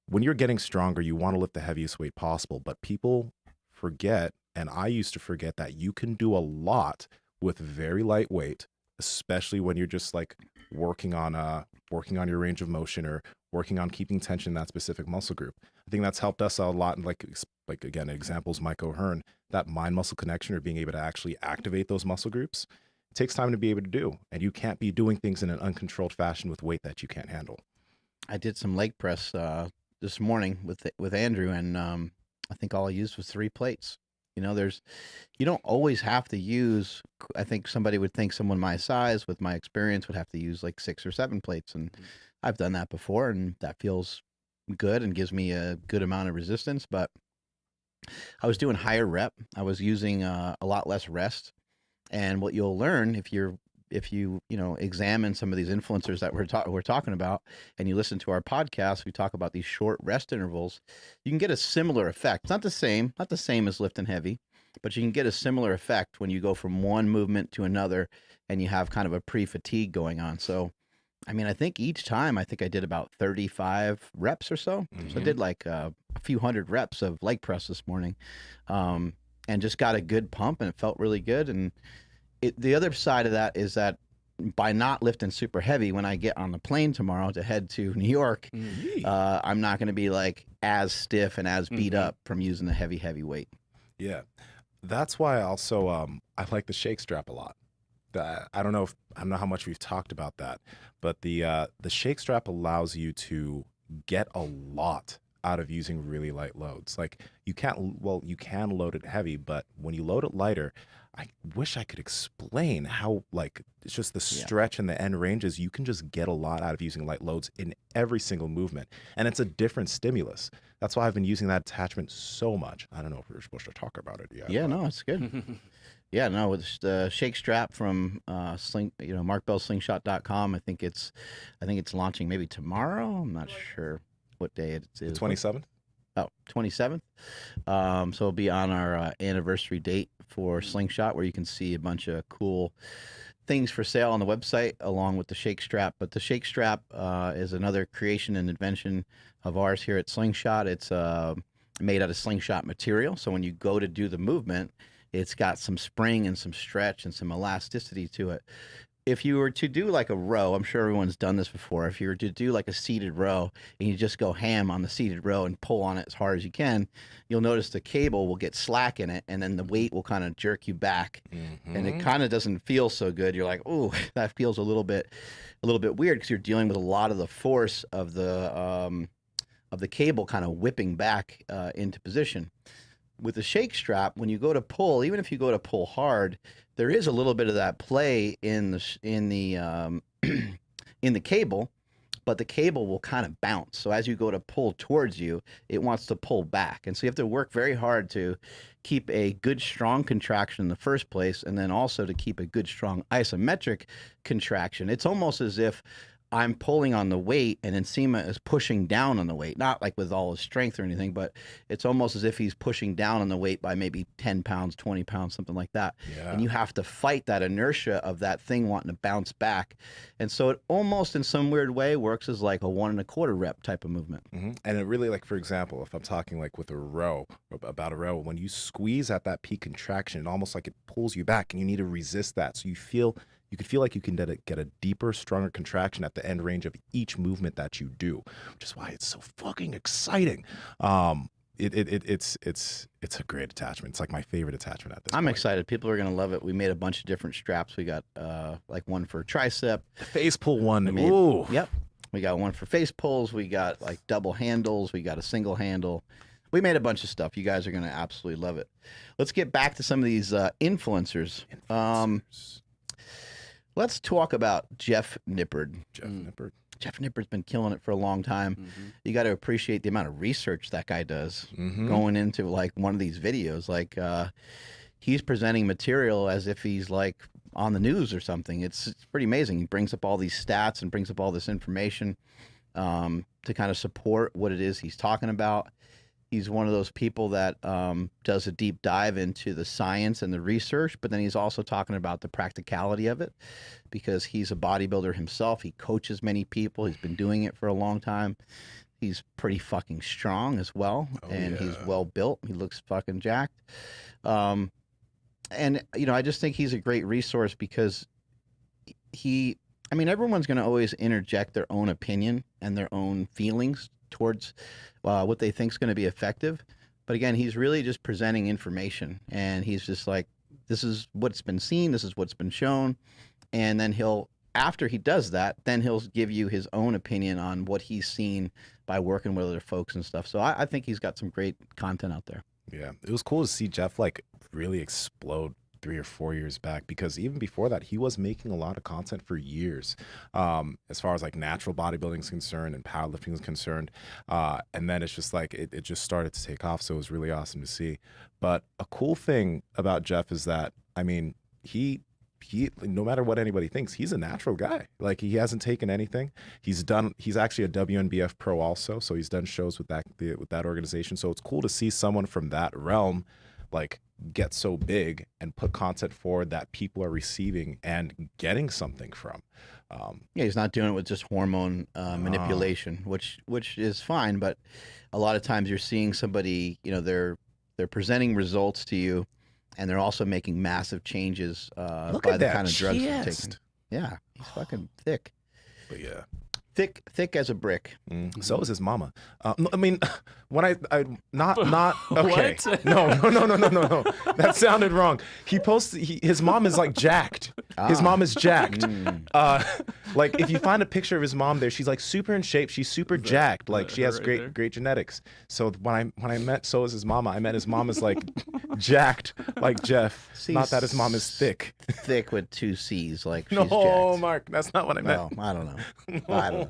when you're getting stronger, you want to lift the heaviest weight possible, but people forget, and I used to forget, that you can do a lot with very light weight, especially when you're just like working on your range of motion or working on keeping tension in that specific muscle group. I think that's helped us a lot. And like again, examples, Mike O'Hearn, that mind muscle connection or being able to actually activate those muscle groups. It takes time to be able to do, and you can't be doing things in an uncontrolled fashion with weight that you can't handle. I did some leg press this morning with Andrew, and I think all I used was 3 plates. You know, you don't always have to use. I think somebody would think someone my size, with my experience, would have to use like 6 or 7 plates, and I've done that before, and that feels good and gives me a good amount of resistance. But I was doing higher rep. I was using a lot less rest. And what you'll learn if you examine some of these influencers that we're talking about, and you listen to our podcast, we talk about these short rest intervals, you can get a similar effect. It's not the same as lifting heavy, but you can get a similar effect when you go from one movement to another and you have kind of a pre-fatigue going on. So, I mean, I think each time I did about 35 reps or so. So I did like a few hundred reps of leg press this morning. And just got a good pump, and it felt really good. And the other side of that is that by not lifting super heavy, when I get on the plane tomorrow to head to New York, I'm not going to be like as stiff and as beat up from using the heavy weight. Yeah, that's why I like the shake strap a lot. I don't know how much we've talked about that, but the shake strap allows you to get a lot out of using really light loads. Like you can load it heavy, but when you load it lighter, I wish I could explain how, like, it's just the stretch and the end ranges. You can just get a lot out of using light loads in every single movement, and it's a different stimulus. That's why I've been using that attachment so much. I don't know if we were supposed to talk about it yet. Yeah, no, it's good. Yeah, no, it's the shake strap from markbellslingshot.com. I think it's launching maybe tomorrow. I'm not sure what day it is. The 27th? Oh, 27th. So it'll be on our anniversary date for Slingshot, where you can see a bunch of cool things for sale on the website along with the shake strap. But the shake strap is another creation and invention of ours here at Slingshot. It's made out of Slingshot material. So when you go to do the movement, it's got some spring and some stretch and some elasticity to it. If you were to do like a row, I'm sure everyone's done this before. If you were to do like a seated row and you just go ham on the seated row and pull on it as hard as you can, you'll notice the cable will get slack in it, and then the weight will kind of jerk you back, and it kind of doesn't feel so good. You're like, oh, that feels a little bit weird, because you're dealing with a lot of the force of the cable kind of whipping back into position. With the shake strap, when you go to pull, even if you go to pull hard, there is a little bit of that play in the cable, but the cable will kind of bounce. So as you go to pull towards you, it wants to pull back, and so you have to work very hard to keep a good strong contraction in the first place, and then also to keep a good strong isometric contraction. It's almost as if I'm pulling on the weight and Nsima is pushing down on the weight, not like with all his strength or anything, but it's almost as if he's pushing down on the weight by maybe 10 pounds, 20 pounds, something like that. Yeah. And you have to fight that inertia of that thing wanting to bounce back. And so it almost in some weird way works as like a 1 1/4 rep type of movement. And it really, like, for example, if I'm talking like with a row, about a row, when you squeeze at that peak contraction, it almost like it pulls you back and you need to resist that. So you could feel like you can get a deeper, stronger contraction at the end range of each movement that you do, which is why it's so fucking exciting. It's a great attachment. It's like my favorite attachment at this I'm point. excited. People are going to love it. We made a bunch of different straps. We got like one for tricep. The face pull one. made- Ooh. Yep. We got one for face pulls. We got like double handles. We got a single handle. We made a bunch of stuff. You guys are going to absolutely love it. Let's get back to some of these influencers. Let's talk about Jeff Nippard. Jeff Nippard. Jeff Nippard's been killing it for a long time. You got to appreciate the amount of research that guy does going into like one of these videos. Like he's presenting material as if he's like on the news or something. It's pretty amazing. He brings up all these stats and brings up all this information to kind of support what it is he's talking about. He's one of those people that does a deep dive into the science and the research, but then he's also talking about the practicality of it because he's a bodybuilder himself. He coaches many people. He's been doing it for a long time. He's pretty fucking strong as well, and he's well built. He looks fucking jacked. And, you know, I just think he's a great resource because I mean, everyone's going to always interject their own opinion and their own feelings towards what they think is going to be effective. But again, he's really just presenting information, and he's just like, this is what's been seen, this is what's been shown. And then after he does that, then he'll give you his own opinion on what he's seen by working with other folks and stuff. So I think he's got some great content out there. Yeah, it was cool to see Jeff like really explode 3 or 4 years back, because even before that he was making a lot of content for years as far as like natural bodybuilding is concerned and powerlifting is concerned, and then it's just like it just started to take off. So it was really awesome to see. But a cool thing about Jeff is that, I mean, he no matter what anybody thinks, he's a natural guy. Like, he hasn't taken anything. He's actually a WNBF pro also, so he's done shows with that organization. So it's cool to see someone from that realm like get so big and put content forward that people are receiving and getting something from. Yeah, he's not doing it with just hormone manipulation, which is fine. But a lot of times you're seeing somebody, you know, they're presenting results to you, and they're also making massive changes by the kind of drugs they're taking. Yeah, he's fucking thick. But yeah. Thick as a brick. So is his mama. I mean, when I not okay. What? No. That sounded wrong. He posted. His mom is like jacked. His mom is jacked. Like, if you find a picture of his mom there, she's like super in shape. She's super jacked. Like, she has great genetics. So when I met So is his mama, I met his mom is like jacked like Jeff. Not that his mom is thick. Thick with 2 C's. Like, she's No, jacked. Mark, that's not what I meant. No, I don't know. I don't know.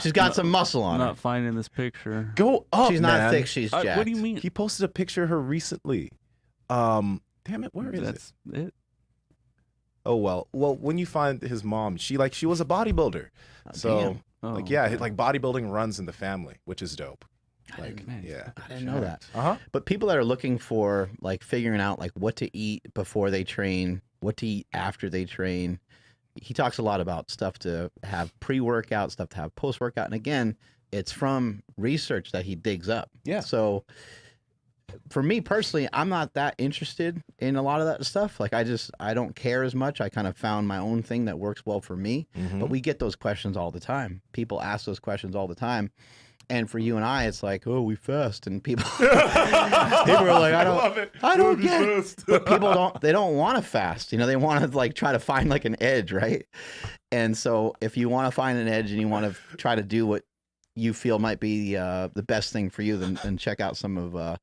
She's got some muscle on her. Not finding this picture. Go up, She's not man. thick. She's jacked. What do you mean? He posted a picture of her recently. Damn it, where is it? That's it. Oh well. Well, when you find his mom, she was a bodybuilder. So damn. Oh, like, yeah, okay. like bodybuilding runs in the family, which is dope. Like, Man, yeah. I didn't know that. Uh-huh. But people that are looking for like figuring out like what to eat before they train, what to eat after they train. He talks a lot about stuff to have pre-workout, stuff to have post-workout. And again, it's from research that he digs up. Yeah. So for me personally, I'm not that interested in a lot of that stuff. Like, I don't care as much. I kind of found my own thing that works well for me. But we get those questions all the time. People ask those questions all the time. And for you and I, it's like, oh, we fast, and people are like, I don't get it. But people don't want to fast. You know, they want to like try to find like an edge, right? And so if you want to find an edge and you want to try to do what you feel might be the best thing for you, then check out some of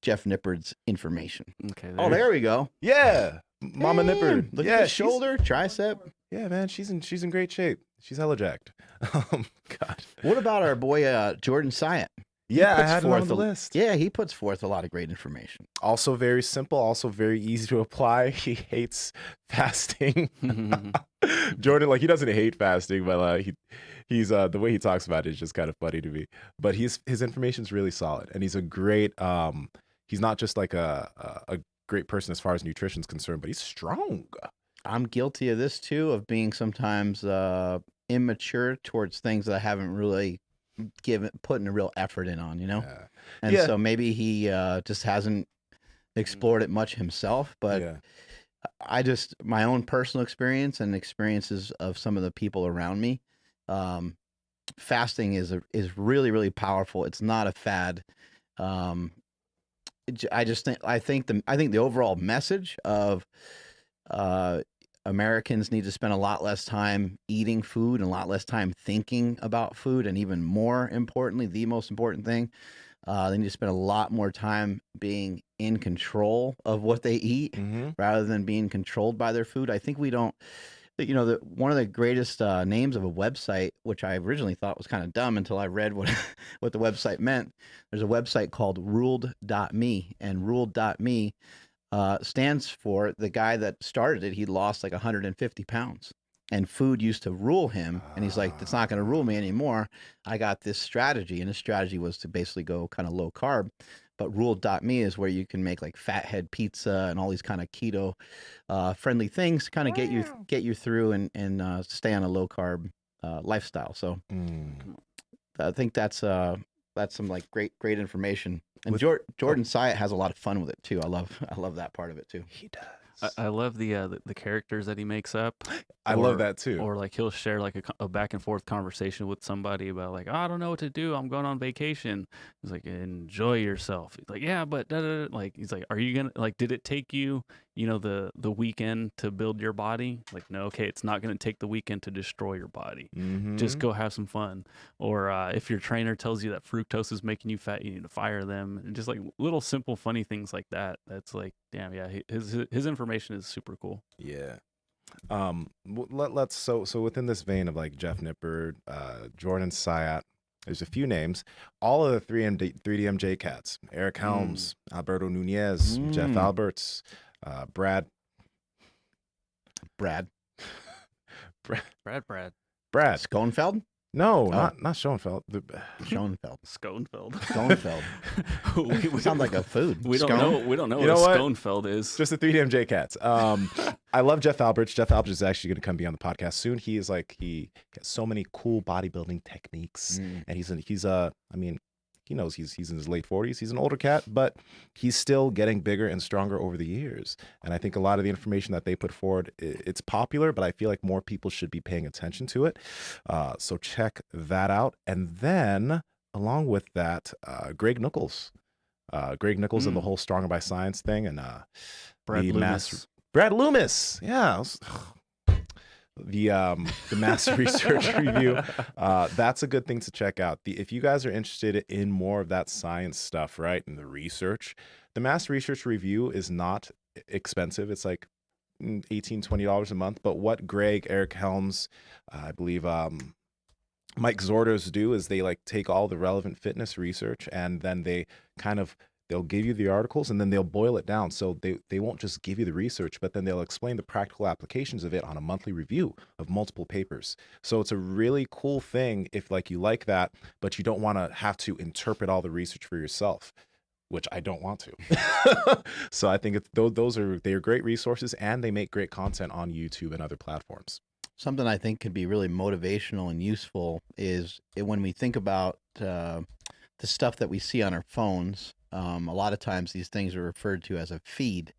Jeff Nippard's information. Okay. Oh, there we go. Yeah. Mama Damn, Nippard. Look Yeah, at the she's- shoulder, tricep. Yeah, man, she's in great shape. She's hella jacked. God. What about our boy Jordan Syatt? Yeah, I puts had him on forth the a- list. Yeah, he puts forth a lot of great information. Also very simple, also very easy to apply. He hates fasting. Jordan, like he doesn't hate fasting, but he's the way he talks about it is just kind of funny to me. But his information is really solid, and he's a great. He's not just like a great person as far as nutrition is concerned, but he's strong. I'm guilty of this too, of being sometimes immature towards things that I haven't really putting a real effort in on, Yeah. And Yeah. so maybe he just hasn't explored it much himself. But Yeah. my own personal experience and experiences of some of the people around me, fasting is really, really powerful. It's not a fad. I think the overall message of Americans need to spend a lot less time eating food and a lot less time thinking about food, and even more importantly, the most important thing, they need to spend a lot more time being in control of what they eat rather than being controlled by their food. I think we don't. One of the greatest names of a website, which I originally thought was kind of dumb until I read what what the website meant. There's a website called ruled.me, and ruled.me stands for the guy that started it. He lost like 150 pounds, and food used to rule him. And he's like, it's not going to rule me anymore. I got this strategy. And his strategy was to basically go kind of low carb. But ruled.me is where you can make like fathead pizza and all these kind of keto friendly things to kind of get you through and stay on a low carb lifestyle. So I think that's some like great information. And Jordan Syatt has a lot of fun with it too. I love that part of it too. He does. I love the characters that he makes up. I love that too. Or like he'll share like a back and forth conversation with somebody about like, oh, I don't know what to do. I'm going on vacation. He's like, enjoy yourself. He's like, yeah, but like he's like, are you gonna like? Did it take you, the weekend to build your body? Like, no, okay, it's not gonna take the weekend to destroy your body. Just go have some fun. Or if your trainer tells you that fructose is making you fat, you need to fire them. And just like little simple funny things like that. That's like, damn, yeah, his information is super cool. Yeah. Let's so within this vein of like Jeff Nippard, Jordan Syatt, there's a few names. All of the 3DMJ cats: Eric Helms, Alberto Nunez, Jeff Alberts, Brad. Schoenfeld? No, not Schoenfeld. Schoenfeld. Schoenfeld. We sound like a food. We don't know You know what what? Schoenfeld is. Just the 3DMJ cats. I love Jeff Alberts. Jeff Alberts is actually going to come be on the podcast soon. He is like, he has so many cool bodybuilding techniques, and he knows he's in his late 40s. He's an older cat, but he's still getting bigger and stronger over the years. And I think a lot of the information that they put forward, it's popular, but I feel like more people should be paying attention to it. So check that out. And then along with that, Greg Nichols. Greg Nichols and the whole Stronger by Science thing, and Brad Loomis. Yeah. The mass research review, that's a good thing to check out. If you guys are interested in more of that science stuff, right, and the research, the mass research review is not expensive. It's like $18-20 a month. But what Greg, Eric Helms, I believe Mike Zordos do is they like take all the relevant fitness research, and then they'll give you the articles, and then they'll boil it down. So they won't just give you the research, but then they'll explain the practical applications of it on a monthly review of multiple papers. So it's a really cool thing if like you like that, but you don't want to have to interpret all the research for yourself, which I don't want to. So I think they're great resources, and they make great content on YouTube and other platforms. Something I think could be really motivational and useful is when we think about the stuff that we see on our phones. A lot of times these things are referred to as a feed.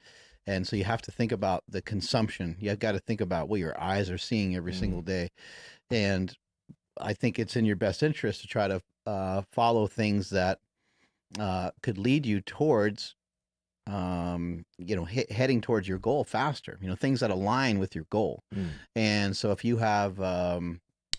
And so you have to think about the consumption. You've got to think about what your eyes are seeing every single day. And I think it's in your best interest to try to follow things that could lead you towards, heading towards your goal faster, things that align with your goal. And so if you have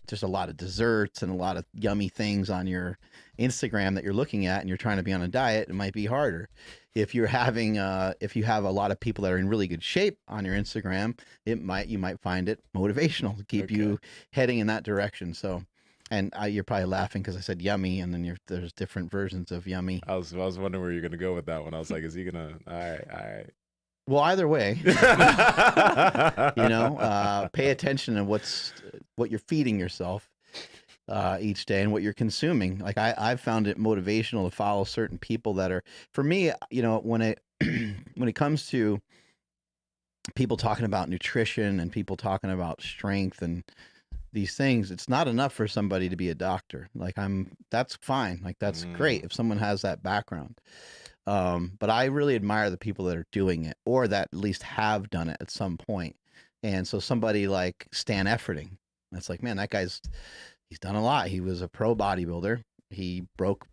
just a lot of desserts and a lot of yummy things on your Instagram that you're looking at and you're trying to be on a diet, it might be harder. If you're having if you have a lot of people that are in really good shape on your Instagram, you might find it motivational to keep you heading in that direction. So And you're probably laughing because I said yummy, and then there's different versions of yummy. I was wondering where you're gonna go with that one. I was like, is he gonna? All right. Well, either way, pay attention to what you're feeding yourself each day and what you're consuming. Like I've found it motivational to follow certain people that are, for me, when it when it comes to people talking about nutrition and people talking about strength and these things, it's not enough for somebody to be a doctor. Like that's fine. Like that's great if someone has that background. But I really admire the people that are doing it or that at least have done it at some point. And so somebody like Stan Efferding, that's like, man, he's done a lot. He was a pro bodybuilder. He broke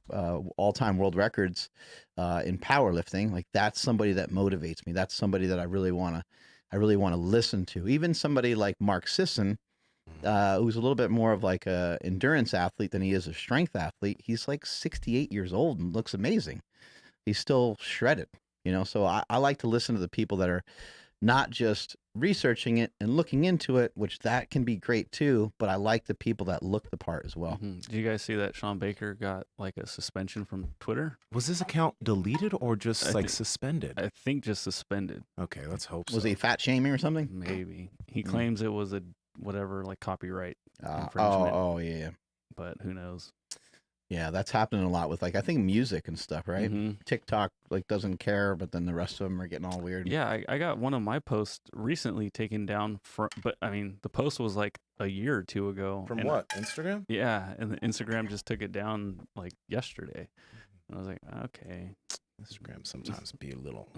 all-time world records in powerlifting. Like that's somebody that motivates me. That's somebody that I really want to listen to. Even somebody like Mark Sisson, who's a little bit more of like a endurance athlete than he is a strength athlete. He's like 68 years old and looks amazing. He's still shredded, so I like to listen to the people that are not just researching it and looking into it, which that can be great too, but I like the people that look the part as well. Did you guys see that Sean Baker got like a suspension from Twitter? Was his account deleted or just suspended? I think just suspended. Okay, let's hope so. Was he fat shaming or something? Maybe. He claims it was a whatever, like copyright infringement. Oh, yeah. But who knows? Yeah, that's happening a lot with like I think music and stuff, right? TikTok like doesn't care, but then the rest of them are getting all weird. Yeah, I got one of my posts recently taken down but I mean the post was like a year or two ago. From what? Instagram? Yeah, and the Instagram just took it down like yesterday. And I was like, okay. Instagram sometimes be a little.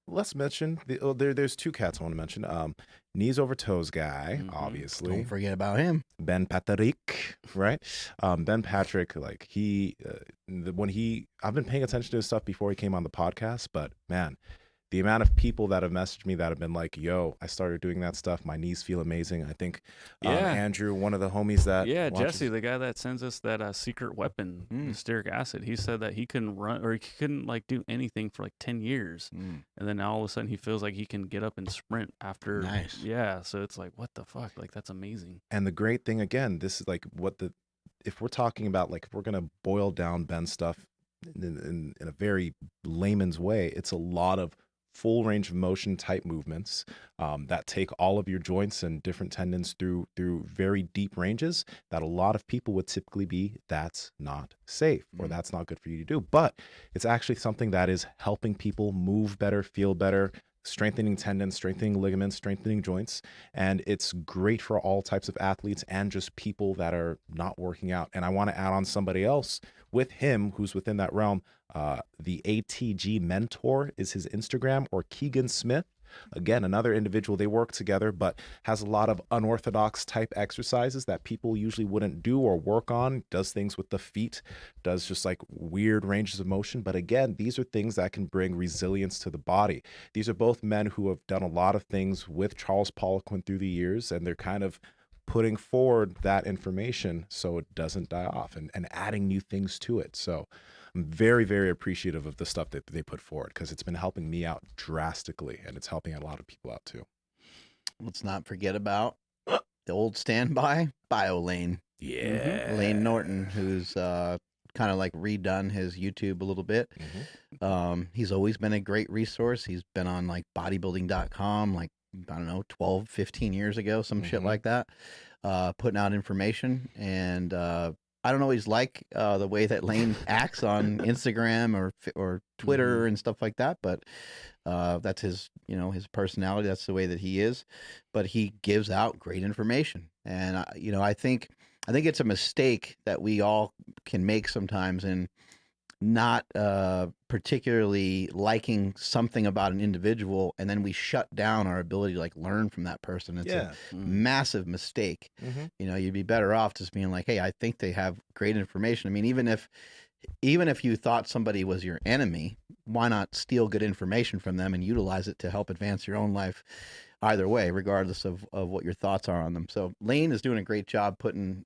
Let's mention there's two cats I want to mention. Knees over toes guy, obviously. Don't forget about him. Ben Patrick, right? Ben Patrick, like I've been paying attention to his stuff before he came on the podcast, but man, the amount of people that have messaged me that have been like, yo, I started doing that stuff. My knees feel amazing. I think Andrew, one of the homies that Jesse, the guy that sends us that secret weapon, stearic acid, he said that he couldn't run or he couldn't like do anything for like 10 years. And then now all of a sudden he feels like he can get up and sprint after. Nice. Yeah. So it's like, what the fuck? Like, that's amazing. And the great thing, again, this is like if we're talking about, like, if we're going to boil down Ben's stuff in a very layman's way, it's a lot of full range of motion type movements that take all of your joints and different tendons through very deep ranges that a lot of people would typically be, that's not safe or that's not good for you to do. But it's actually something that is helping people move better, feel better, strengthening tendons, strengthening ligaments, strengthening joints. And it's great for all types of athletes and just people that are not working out. And I want to add on somebody else with him who's within that realm. The ATG Mentor is his Instagram, or Keegan Smith. Again, another individual, they work together, but has a lot of unorthodox type exercises that people usually wouldn't do or work on, does things with the feet, does just like weird ranges of motion. But again, these are things that can bring resilience to the body. These are both men who have done a lot of things with Charles Poliquin through the years, and they're kind of putting forward that information so it doesn't die off and adding new things to it. So I'm very, very appreciative of the stuff that they put forward because it's been helping me out drastically, and it's helping a lot of people out too. Let's not forget about the old standby, BioLane. Yeah. Lane Norton, who's kind of like redone his YouTube a little bit. He's always been a great resource. He's been on like bodybuilding.com, like, I don't know, 12, 15 years ago, some shit like that, putting out information. And I don't always like the way that Lane acts on Instagram or Twitter and stuff like that, but that's his, his personality. That's the way that he is. But he gives out great information, and I think it's a mistake that we all can make sometimes in not particularly liking something about an individual, and then we shut down our ability to like learn from that person. It's a massive mistake. You'd be better off just being like, hey, I think they have great information. I mean, even if you thought somebody was your enemy, why not steal good information from them and utilize it to help advance your own life either way, regardless of what your thoughts are on them. So Lane is doing a great job putting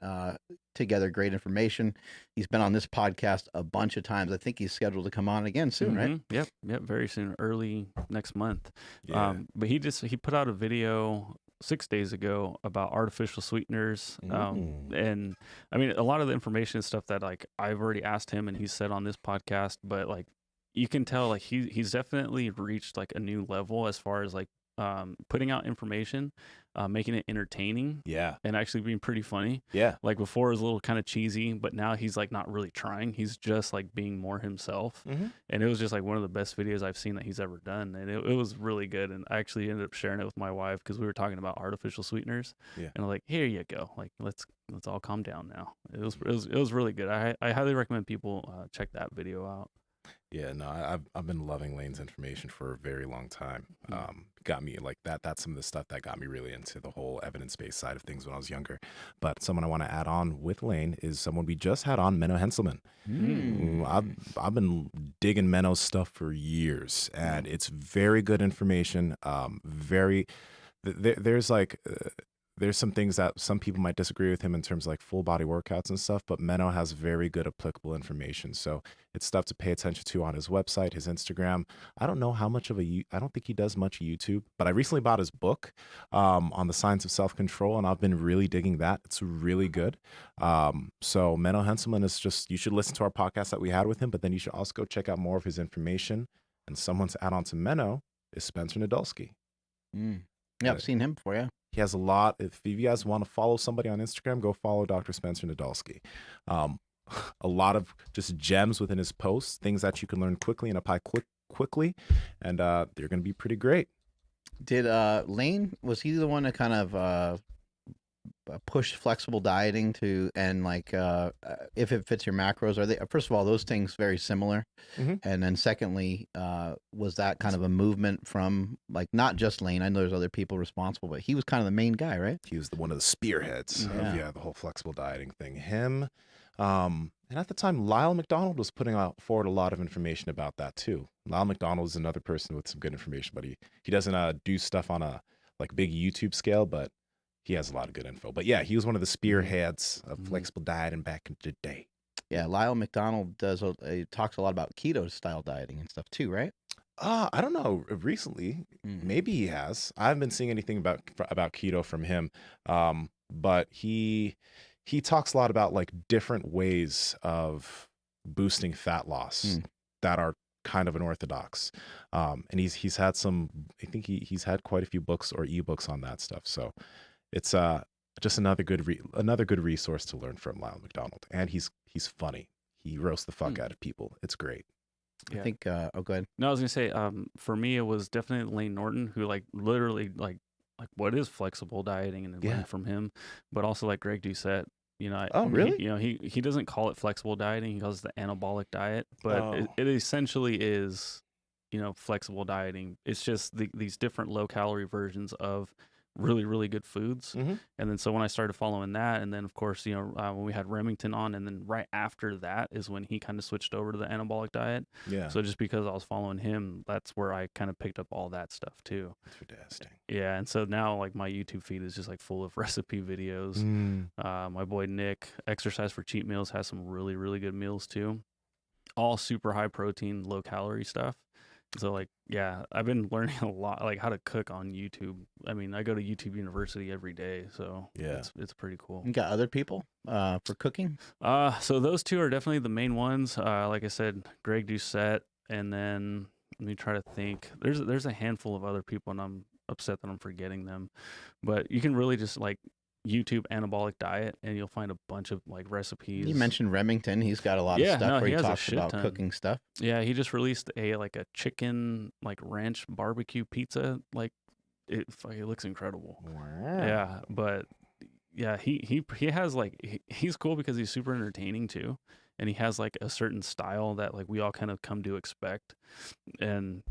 together great information. He's been on this podcast a bunch of times. I think he's scheduled to come on again soon, right? Yep, very soon, early next month. Yeah. But he put out a video 6 days ago about artificial sweeteners. Mm. And I mean, a lot of the information is stuff that like I've already asked him and he said on this podcast, but like you can tell like he's definitely reached like a new level as far as like putting out information, making it entertaining Yeah. and actually being pretty funny. Yeah. Like before it was a little kind of cheesy, but now he's like not really trying. He's just like being more himself. Mm-hmm. And it was just like one of the best videos I've seen that he's ever done. And it was really good. And I actually ended up sharing it with my wife because we were talking about artificial sweeteners. Yeah. And I'm like, here you go. Like let's all calm down now. It was really good. I highly recommend people check that video out. Yeah, no, I've been loving Lane's information for a very long time. Got me like that. That's some of the stuff that got me really into the whole evidence-based side of things when I was younger. But someone I want to add on with Lane is someone we just had on, Menno Henselman. I've been digging Menno's stuff for years, and it's very good information. There's like. There's some things that some people might disagree with him in terms of like full body workouts and stuff, but Menno has very good applicable information. So it's stuff to pay attention to on his website, his Instagram. I don't know how much of I don't think he does much YouTube, but I recently bought his book on the science of self-control, and I've been really digging that. It's really good. So Menno Henselman is just, you should listen to our podcast that we had with him, but then you should also go check out more of his information. And someone to add on to Menno is Spencer Nadolski. Yeah, I've seen him before, yeah. He has a lot. If you guys want to follow somebody on Instagram, go follow Dr. Spencer Nadolski. A lot of just gems within his posts, things that you can learn quickly and apply quickly, and they're going to be pretty great. Did Lane, was he the one that kind of pushed flexible dieting to, and like if it fits your macros, are they, first of all, those things very similar? And then secondly, was that kind of a movement from like not just Lane? I know there's other people responsible, but he was kind of the main guy, right? He was one of the spearheads of the whole flexible dieting thing. Him, and at the time, Lyle McDonald was putting forward a lot of information about that too. Lyle McDonald is another person with some good information, but he doesn't do stuff on a like big YouTube scale, but he has a lot of good info. But yeah, he was one of the spearheads of flexible dieting back in the day. Yeah, Lyle McDonald talks a lot about keto style dieting and stuff too, right? I don't know. Recently, maybe he has. I haven't been seeing anything about keto from him. But he talks a lot about like different ways of boosting fat loss that are kind of unorthodox. And he's had some. I think he's had quite a few books or ebooks on that stuff. So it's just another good resource to learn from Lyle McDonald. And he's funny. He roasts the fuck out of people. It's great. I think go ahead. No, I was gonna say for me it was definitely Lane Norton, who like literally like what is flexible dieting, and learned from him, but also like Greg Doucette. You know, really? He doesn't call it flexible dieting. He calls it the anabolic diet, but it essentially is, flexible dieting. It's just these different low calorie versions of really, really good foods. And then so when I started following that, and then of course, when we had Remington on, and then right after that is when he kind of switched over to the anabolic diet. Yeah. So just because I was following him, that's where I kind of picked up all that stuff too. That's fantastic. Yeah. And so now like my YouTube feed is just like full of recipe videos. My boy Nick, Exercise for Cheat Meals, has some really, really good meals too. All super high protein, low calorie stuff. So like, yeah, I've been learning a lot, like how to cook on YouTube. I mean, I go to YouTube University every day, so yeah, it's pretty cool. You got other people for cooking? So those two are definitely the main ones. Like I said, Greg Doucette, and then let me try to think. There's a handful of other people, and I'm upset that I'm forgetting them. But you can really just like YouTube anabolic diet, and you'll find a bunch of like recipes. You mentioned Remington. He's got a lot of stuff where he talks about cooking stuff. Yeah, he just released a chicken like ranch barbecue pizza. Like it looks incredible. Wow. Yeah, but yeah, he has like he's cool because he's super entertaining too, and he has like a certain style that like we all kind of come to expect, and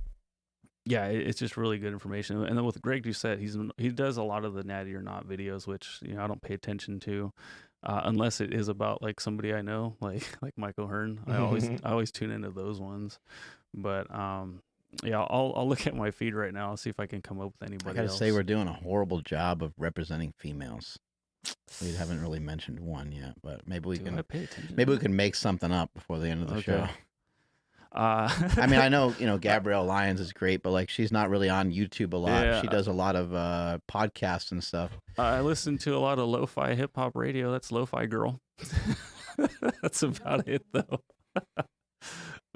yeah, it's just really good information. And then with Greg Doucette, he does a lot of the natty or not videos, which I don't pay attention to, unless it is about like somebody I know, like Michael Hearn. I always tune into those ones. But yeah, I'll look at my feed right now and see if I can come up with anybody. I gotta say, we're doing a horrible job of representing females. We haven't really mentioned one yet, but maybe we can make something up before the end of the show. I mean, I know, Gabrielle Lyons is great, but like she's not really on YouTube a lot. Yeah. She does a lot of podcasts and stuff. I listen to a lot of lo-fi hip hop radio. That's Lo-Fi Girl. That's about it, though.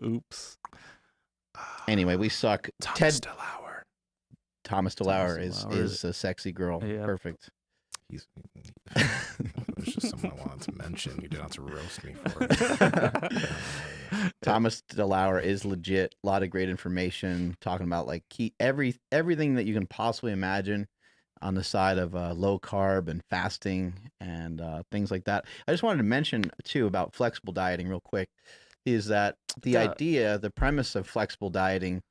Oops. Anyway, we suck. Thomas DeLauer. Thomas DeLauer DeLauer is a sexy girl. Yeah. Perfect. He's it was just someone I wanted to mention. You didn't have to roast me for it. Thomas DeLauer is legit. A lot of great information talking about like everything that you can possibly imagine on the side of low carb and fasting and things like that. I just wanted to mention too about flexible dieting real quick is that the premise of flexible dieting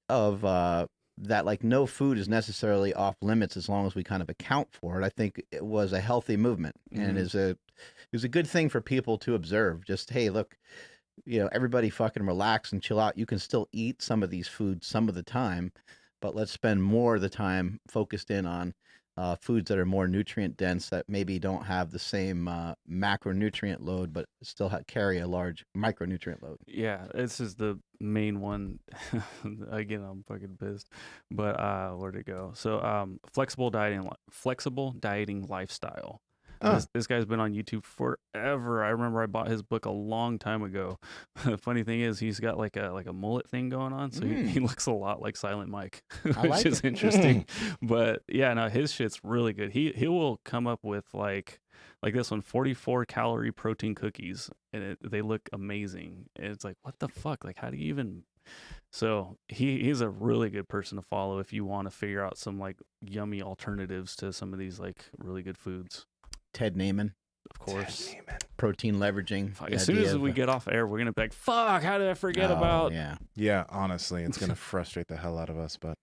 of that like no food is necessarily off limits as long as we kind of account for it. I think it was a healthy movement and it was a good thing for people to observe. Just, hey, look, everybody fucking relax and chill out. You can still eat some of these foods some of the time, but let's spend more of the time focused in on foods that are more nutrient dense that maybe don't have the same macronutrient load, but still carry a large micronutrient load. Yeah, this is the main one. Again, I'm fucking pissed. But where'd it go? So flexible dieting lifestyle. This guy's been on YouTube forever. I remember I bought his book a long time ago. The funny thing is he's got like a mullet thing going on, so he looks a lot like Silent Mike, which is interesting. But yeah, no, his shit's really good. He will come up with like this one, 44 calorie protein cookies, and they look amazing. And it's like, what the fuck? Like, how do you even? So he's a really good person to follow if you want to figure out some like yummy alternatives to some of these like really good foods. Ted Naiman, of course. Protein leveraging. As soon as we get off air, we're gonna be like, "Fuck! How did I forget about?" Yeah. Honestly, it's gonna frustrate the hell out of us. But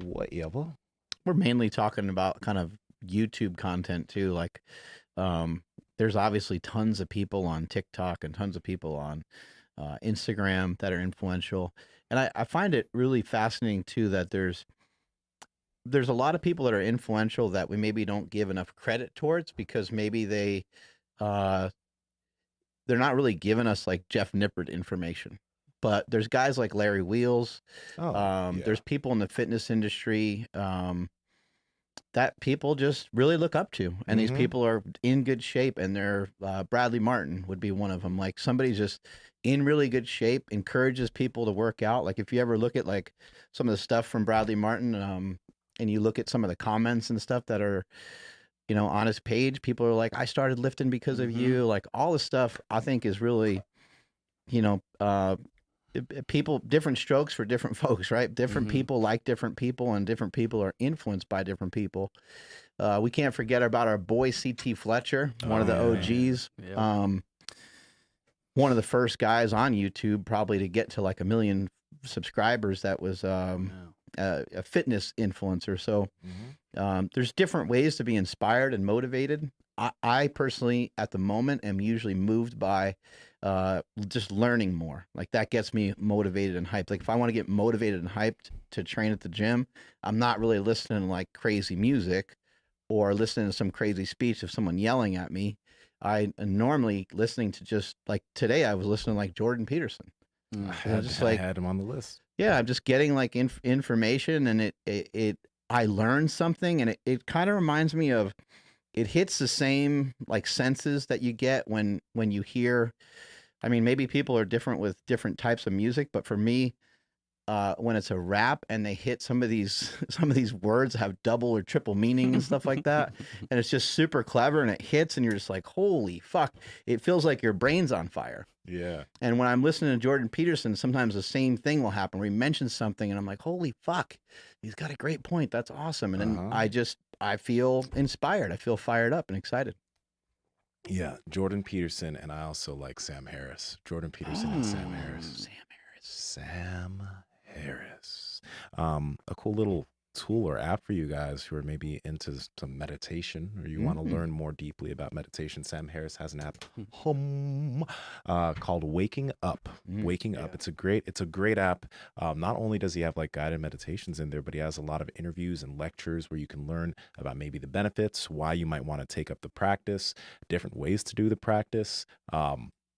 whatever. We're mainly talking about kind of YouTube content too. Like, there's obviously tons of people on TikTok and tons of people on Instagram that are influential, and I find it really fascinating too that there's a lot of people that are influential that we maybe don't give enough credit towards because maybe they're not really giving us like Jeff Nippert information. But there's guys like Larry Wheels. There's people in the fitness industry that people just really look up to. And these people are in good shape. And they're Bradley Martin would be one of them. Like somebody's just in really good shape, encourages people to work out. Like if you ever look at like some of the stuff from Bradley Martin, and you look at some of the comments and stuff that are, on his page, people are like, I started lifting because of you. Like all this stuff I think is really, people, different strokes for different folks, right? Different people like different people and different people are influenced by different people. We can't forget about our boy CT Fletcher, one of the OGs. Yeah. One of the first guys on YouTube probably to get to like 1 million subscribers that was a fitness influencer. So there's different ways to be inspired and motivated. I personally, at the moment, am usually moved by just learning more. Like that gets me motivated and hyped. Like if I want to get motivated and hyped to train at the gym, I'm not really listening to like crazy music or listening to some crazy speech of someone yelling at me. I normally listening to just like today I was listening to like Jordan Peterson. I had him on the list. Yeah, I'm just getting like information, and I learned something, and it kind of reminds me of, it hits the same like senses that you get when you hear. I mean, maybe people are different with different types of music, but for me, when it's a rap and they hit some of these words have double or triple meaning and stuff like that, and it's just super clever and it hits, and you're just like, holy fuck! It feels like your brain's on fire. Yeah. And when I'm listening to Jordan Peterson, sometimes the same thing will happen where he mentions something and I'm like, holy fuck, he's got a great point. That's awesome. And then I feel inspired. I feel fired up and excited. Yeah. Jordan Peterson. And I also like Sam Harris. Jordan Peterson and Sam Harris. Sam Harris. A cool little tool or app for you guys who are maybe into some meditation or you want to learn more deeply about meditation. Sam Harris has an app called Waking Up. Waking Up. It's a great app. Not only does he have like guided meditations in there, but he has a lot of interviews and lectures where you can learn about maybe the benefits, why you might want to take up the practice, different ways to do the practice.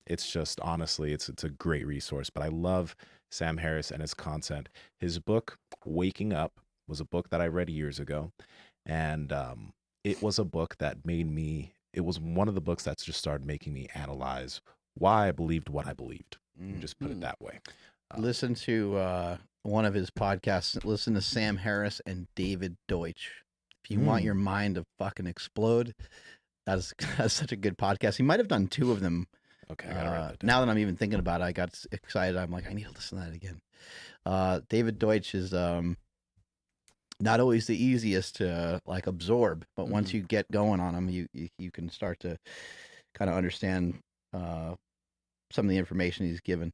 It's just honestly, it's a great resource. But I love Sam Harris and his content. His book, Waking Up, was a book that I read years ago, and it was a book that made me. It was one of the books that's just started making me analyze why I believed what I believed. Just put it that way. Listen to one of his podcasts. Listen to Sam Harris and David Deutsch. If you want your mind to fucking explode, that's such a good podcast. He might have done 2 of them. Okay, I gotta write that down. Now that I'm even thinking about it, I got excited. I'm like, I need to listen to that again. David Deutsch is not always the easiest to like absorb, but once you get going on him, you can start to kind of understand some of the information he's given.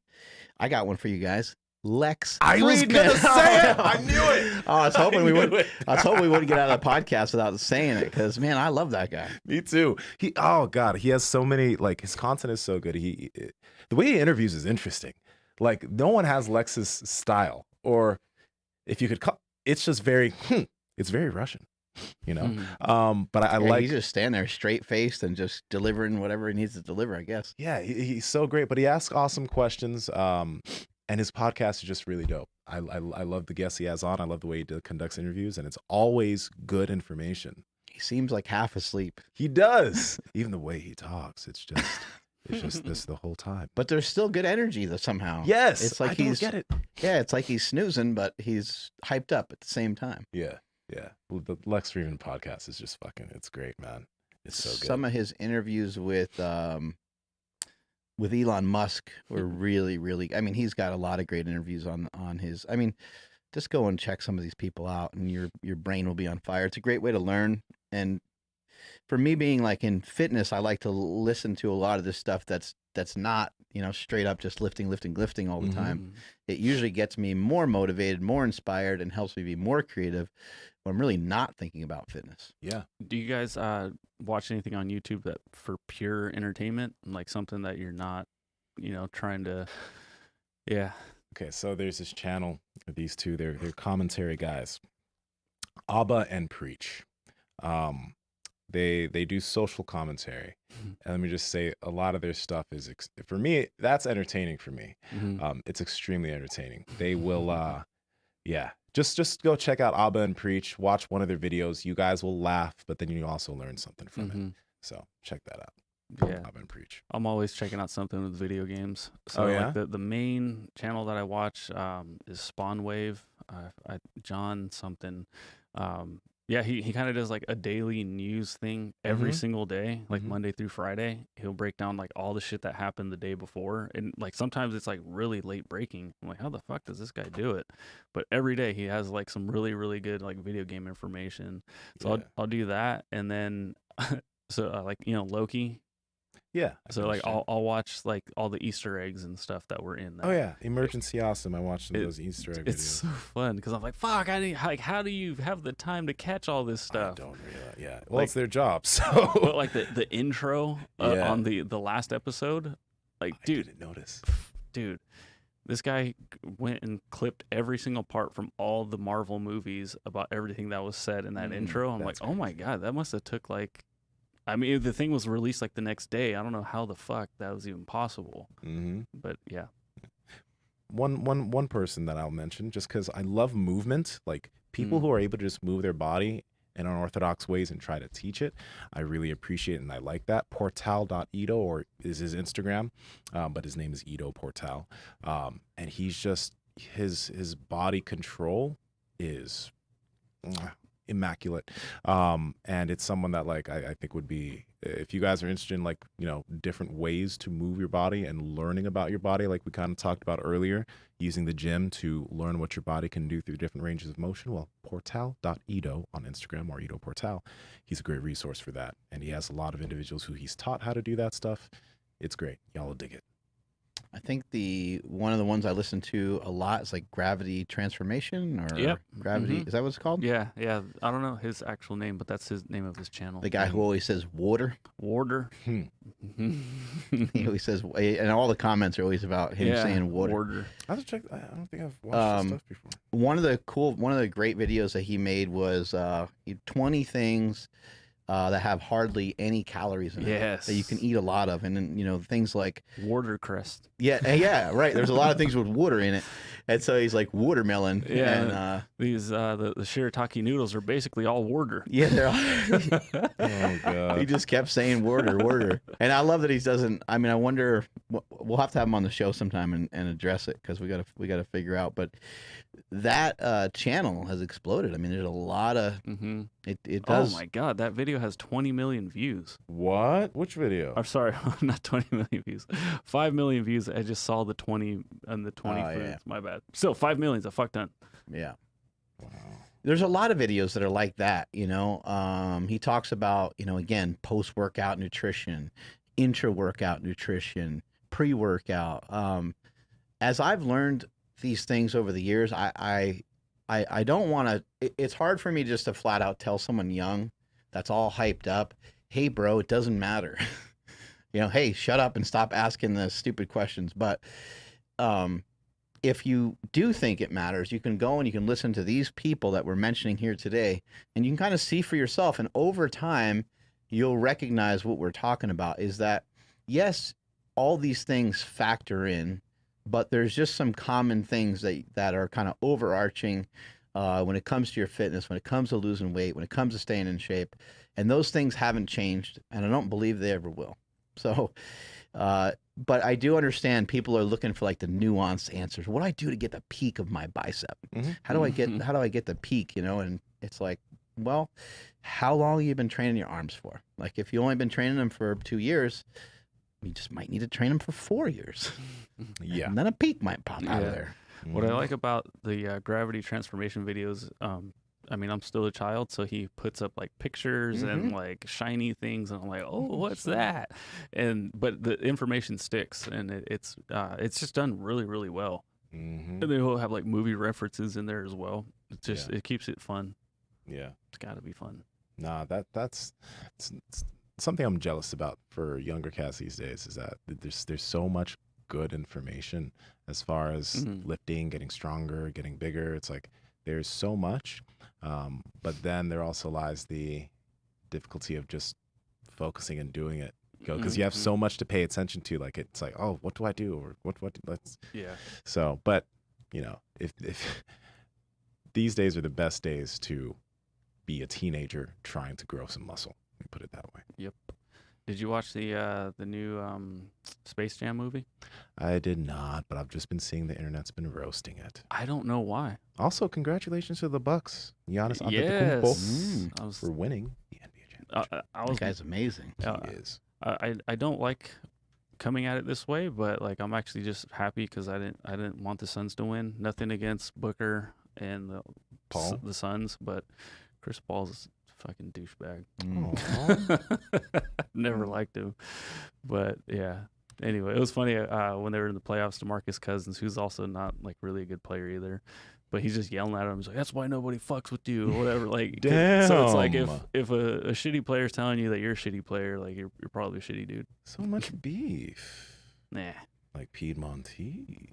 I got one for you guys. Lex I was Friedman. gonna say it. I knew it. Oh, I was hoping we would. I was hoping we wouldn't get out of the podcast without saying it, because man, I love that guy. Me too. Oh god, he has so many, like, his content is so good. The way he interviews is interesting. Like, no one has Lex's style, or if you could call, it's just very it's very Russian, you know. But I like, he's just standing there straight faced and just delivering whatever he needs to deliver, I guess. yeah, he's so great, but he asks awesome questions. And his podcast is just really dope. I love the guests he has on. I love the way he conducts interviews, and it's always good information. He seems like half asleep. He does. Even the way he talks, it's just this the whole time. But there's still good energy though somehow. Yes, it's like I don't get it. Yeah, it's like he's snoozing, but he's hyped up at the same time. Yeah. Well, the Lex Friedman podcast is just fucking. It's great, man. It's so good. Some of his interviews with Elon Musk were really, really. I mean, he's got a lot of great interviews on his. I mean, just go and check some of these people out, and your brain will be on fire. It's a great way to learn. And for me, being like in fitness, I like to listen to a lot of this stuff that's not, straight up just lifting all the time. It usually gets me more motivated, more inspired, and helps me be more creative when I'm really not thinking about fitness. Yeah. Do you guys watch anything on YouTube that for pure entertainment, like something that you're not, trying to, yeah. Okay, so there's this channel. These two, they're commentary guys, Abba and Preach. They do social commentary, and let me just say, a lot of their stuff is for me. That's entertaining for me. It's extremely entertaining. They will, just go check out Abba and Preach. Watch one of their videos. You guys will laugh, but then you also learn something from it. So check that out. Yeah, Abba and Preach. I'm always checking out something with video games. So like the main channel that I watch is Spawn Wave. John something. Yeah, he kind of does like a daily news thing every single day, like Monday through Friday. He'll break down like all the shit that happened the day before. And like sometimes it's like really late breaking. I'm like, how the fuck does this guy do it? But every day he has like some really, really good like video game information. So I'll do that. And then, like, Loki. Yeah. So like I'll watch like all the Easter eggs and stuff that were in there. Oh yeah, Emergency Awesome. I watched some of those Easter egg videos. It's so fun because I'm like, fuck, how do you have the time to catch all this stuff? I don't realize. Yeah, well, it's their job. So, but like the intro on the last episode, like, I didn't notice. Dude, this guy went and clipped every single part from all the Marvel movies about everything that was said in that intro. I'm like, oh my god, that must have took like. I mean, the thing was released like the next day. I don't know how the fuck that was even possible. But yeah. One person that I'll mention, just because I love movement, like people who are able to just move their body in unorthodox ways and try to teach it, I really appreciate it, and I like that. Portal.Ito, or is his Instagram, but his name is Ito Portal. And he's just, his body control is immaculate, and it's someone that like I think would be, if you guys are interested in like different ways to move your body and learning about your body, like we kind of talked about earlier, using the gym to learn what your body can do through different ranges of motion. Well, Portal.Ito on Instagram, or Ito Portal, he's a great resource for that, and he has a lot of individuals who he's taught how to do that stuff. It's great. Y'all will dig it. I think one of the ones I listen to a lot is like Gravity Transformation, or Gravity. Is that what it's called? Yeah. I don't know his actual name, but that's his name of his channel. The guy who always says water. He always says, and all the comments are always about him saying water. I have to check. I don't think I've watched his stuff before. One of the great videos that he made was 20 things that have hardly any calories in it. Yes. That you can eat a lot of. And then, you know, things like watercress. yeah, right. There's a lot of things with water in it. And so he's like watermelon. Yeah. And these the shirataki noodles are basically all water. yeah, they're all, Oh god. he just kept saying water. And I love that he doesn't. I mean, I wonder. We'll have to have him on the show sometime and address it, because we gotta figure out. But that channel has exploded. I mean, there's a lot of it does. Oh my god, that video has 20 million views. What? Which video? I'm sorry, not 20 million views. 5 million views. I just saw the 20 and the 20 Oh, foods. yeah. My bad. Still, 5 million's a fuck ton. Yeah. Wow. There's a lot of videos that are like that, you know. He talks about, you know, again, post-workout nutrition, intra-workout nutrition, pre-workout. As I've learned these things over the years, I don't want to. It's hard for me just to flat out tell someone young that's all hyped up, hey, bro, it doesn't matter. You know, hey, shut up and stop asking the stupid questions. But if you do think it matters, you can go and you can listen to these people that we're mentioning here today, and you can kind of see for yourself. And over time, you'll recognize what we're talking about is that, yes, all these things factor in, but there's just some common things that are kind of overarching when it comes to your fitness, when it comes to losing weight, when it comes to staying in shape. And those things haven't changed, and I don't believe they ever will. So, but I do understand people are looking for like the nuanced answers. What do I do to get the peak of my bicep? How do I get the peak, you know? And it's like, well, how long have you been training your arms for? Like, if you only been training them for 2 years, you just might need to train them for 4 years. Yeah. And then a peak might pop out of there. What I like about the gravity transformation videos, I mean, I'm still a child, so he puts up like pictures and like shiny things, and I'm like, oh, what's that? But the information sticks, and it's just done really, really well. And then he'll have like movie references in there as well. It just it keeps it fun. Yeah. It's got to be fun. Nah, that's it's something I'm jealous about for younger cats these days, is that there's so much good information as far as lifting, getting stronger, getting bigger. It's like there's so much, but then there also lies the difficulty of just focusing and doing it, because you have so much to pay attention to. Like, it's like, oh, what do I do, or what let's So, but you know, if these days are the best days to be a teenager trying to grow some muscle, let me put it that way. Yep. Did you watch the new Space Jam movie? I did not, but I've just been seeing the internet's been roasting it. I don't know why. Also, congratulations to the Bucks, Giannis Yes. Antetokounmpo, for winning the NBA championship. That guy's amazing. He is. I don't like coming at it this way, but like I'm actually just happy because I didn't want the Suns to win. Nothing against Booker and the Suns, but Chris Paul's a fucking douchebag. Never liked him, but yeah. Anyway, it was funny when they were in the playoffs. DeMarcus Cousins, who's also not like really a good player either, but he's just yelling at him. He's like, "That's why nobody fucks with you," or whatever. Like, damn. So it's like if a shitty player is telling you that you're a shitty player, like you're probably a shitty dude. So much beef. Nah. Like Piedmontese.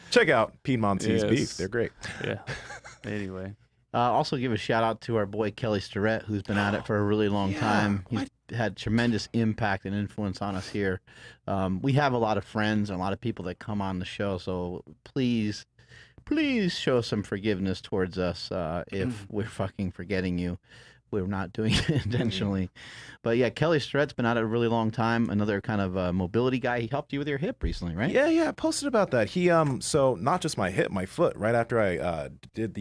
Check out Piedmontese beef. They're great. Yeah. Anyway. Also give a shout out to our boy Kelly Starrett, who's been at it for a really long time. He's had tremendous impact and influence on us here. We have a lot of friends and a lot of people that come on the show, so please show some forgiveness towards us if we're fucking forgetting you. We're not doing it intentionally. But yeah, Kelly Starrett's been at it a really long time. Another kind of mobility guy. He helped you with your hip recently, right? Yeah, I posted about that. He so not just my hip, my foot. Right after I did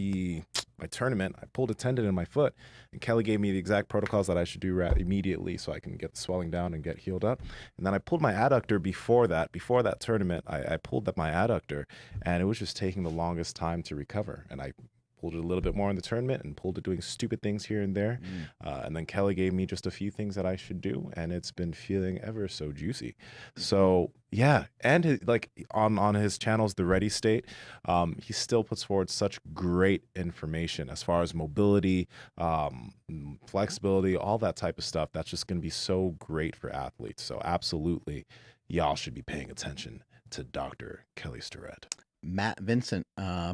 my tournament, I pulled a tendon in my foot, and Kelly gave me the exact protocols that I should do immediately so I can get the swelling down and get healed up. And then I pulled my adductor before that tournament. I pulled up my adductor, and it was just taking the longest time to recover. And I pulled it a little bit more in the tournament and pulled it doing stupid things here and there. And then Kelly gave me just a few things that I should do, and it's been feeling ever so juicy. So yeah, and like on his channels, The Ready State, he still puts forward such great information as far as mobility, flexibility, all that type of stuff. That's just going to be so great for athletes. So absolutely, y'all should be paying attention to Dr. Kelly Starrett. Matt Vincent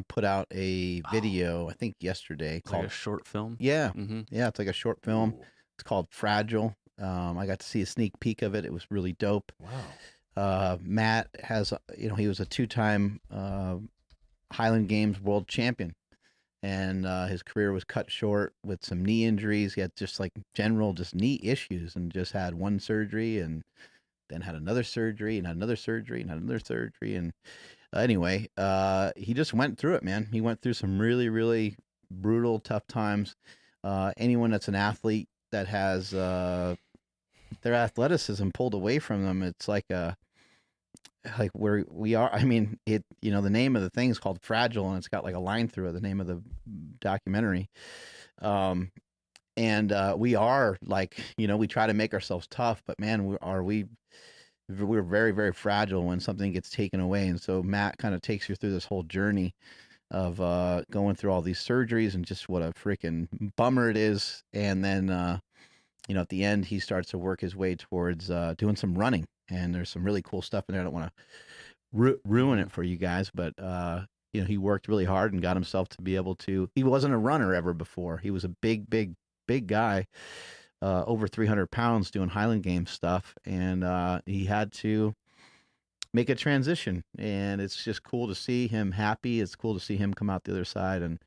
put out a video, I think yesterday, Like called a short film. yeah, Mm-hmm. yeah, it's like a short film. Ooh, It's called Fragile. I got to see a sneak peek of it. It was really dope. wow. Matt has, he was a 2-time Highland Games world champion, and his career was cut short with some knee injuries. He had just like general just knee issues, and just had one surgery, and then had another surgery, and had another surgery, and had another surgery, and anyway, he just went through it, man. He went through some really, really brutal, tough times. Anyone that's an athlete that has their athleticism pulled away from them, it's like where we are. I mean, the name of the thing is called Fragile, and it's got like a line through it, the name of the documentary. And we are like, we try to make ourselves tough, but man, we're very, very fragile when something gets taken away. And so Matt kind of takes you through this whole journey of going through all these surgeries and just what a freaking bummer it is. And then, at the end, he starts to work his way towards doing some running. And there's some really cool stuff in there. I don't want to ruin it for you guys, but, he worked really hard and got himself to be able to. He wasn't a runner ever before. He was a big, big, big guy. Over 300 pounds doing Highland Games stuff. And he had to make a transition. And it's just cool to see him happy. It's cool to see him come out the other side and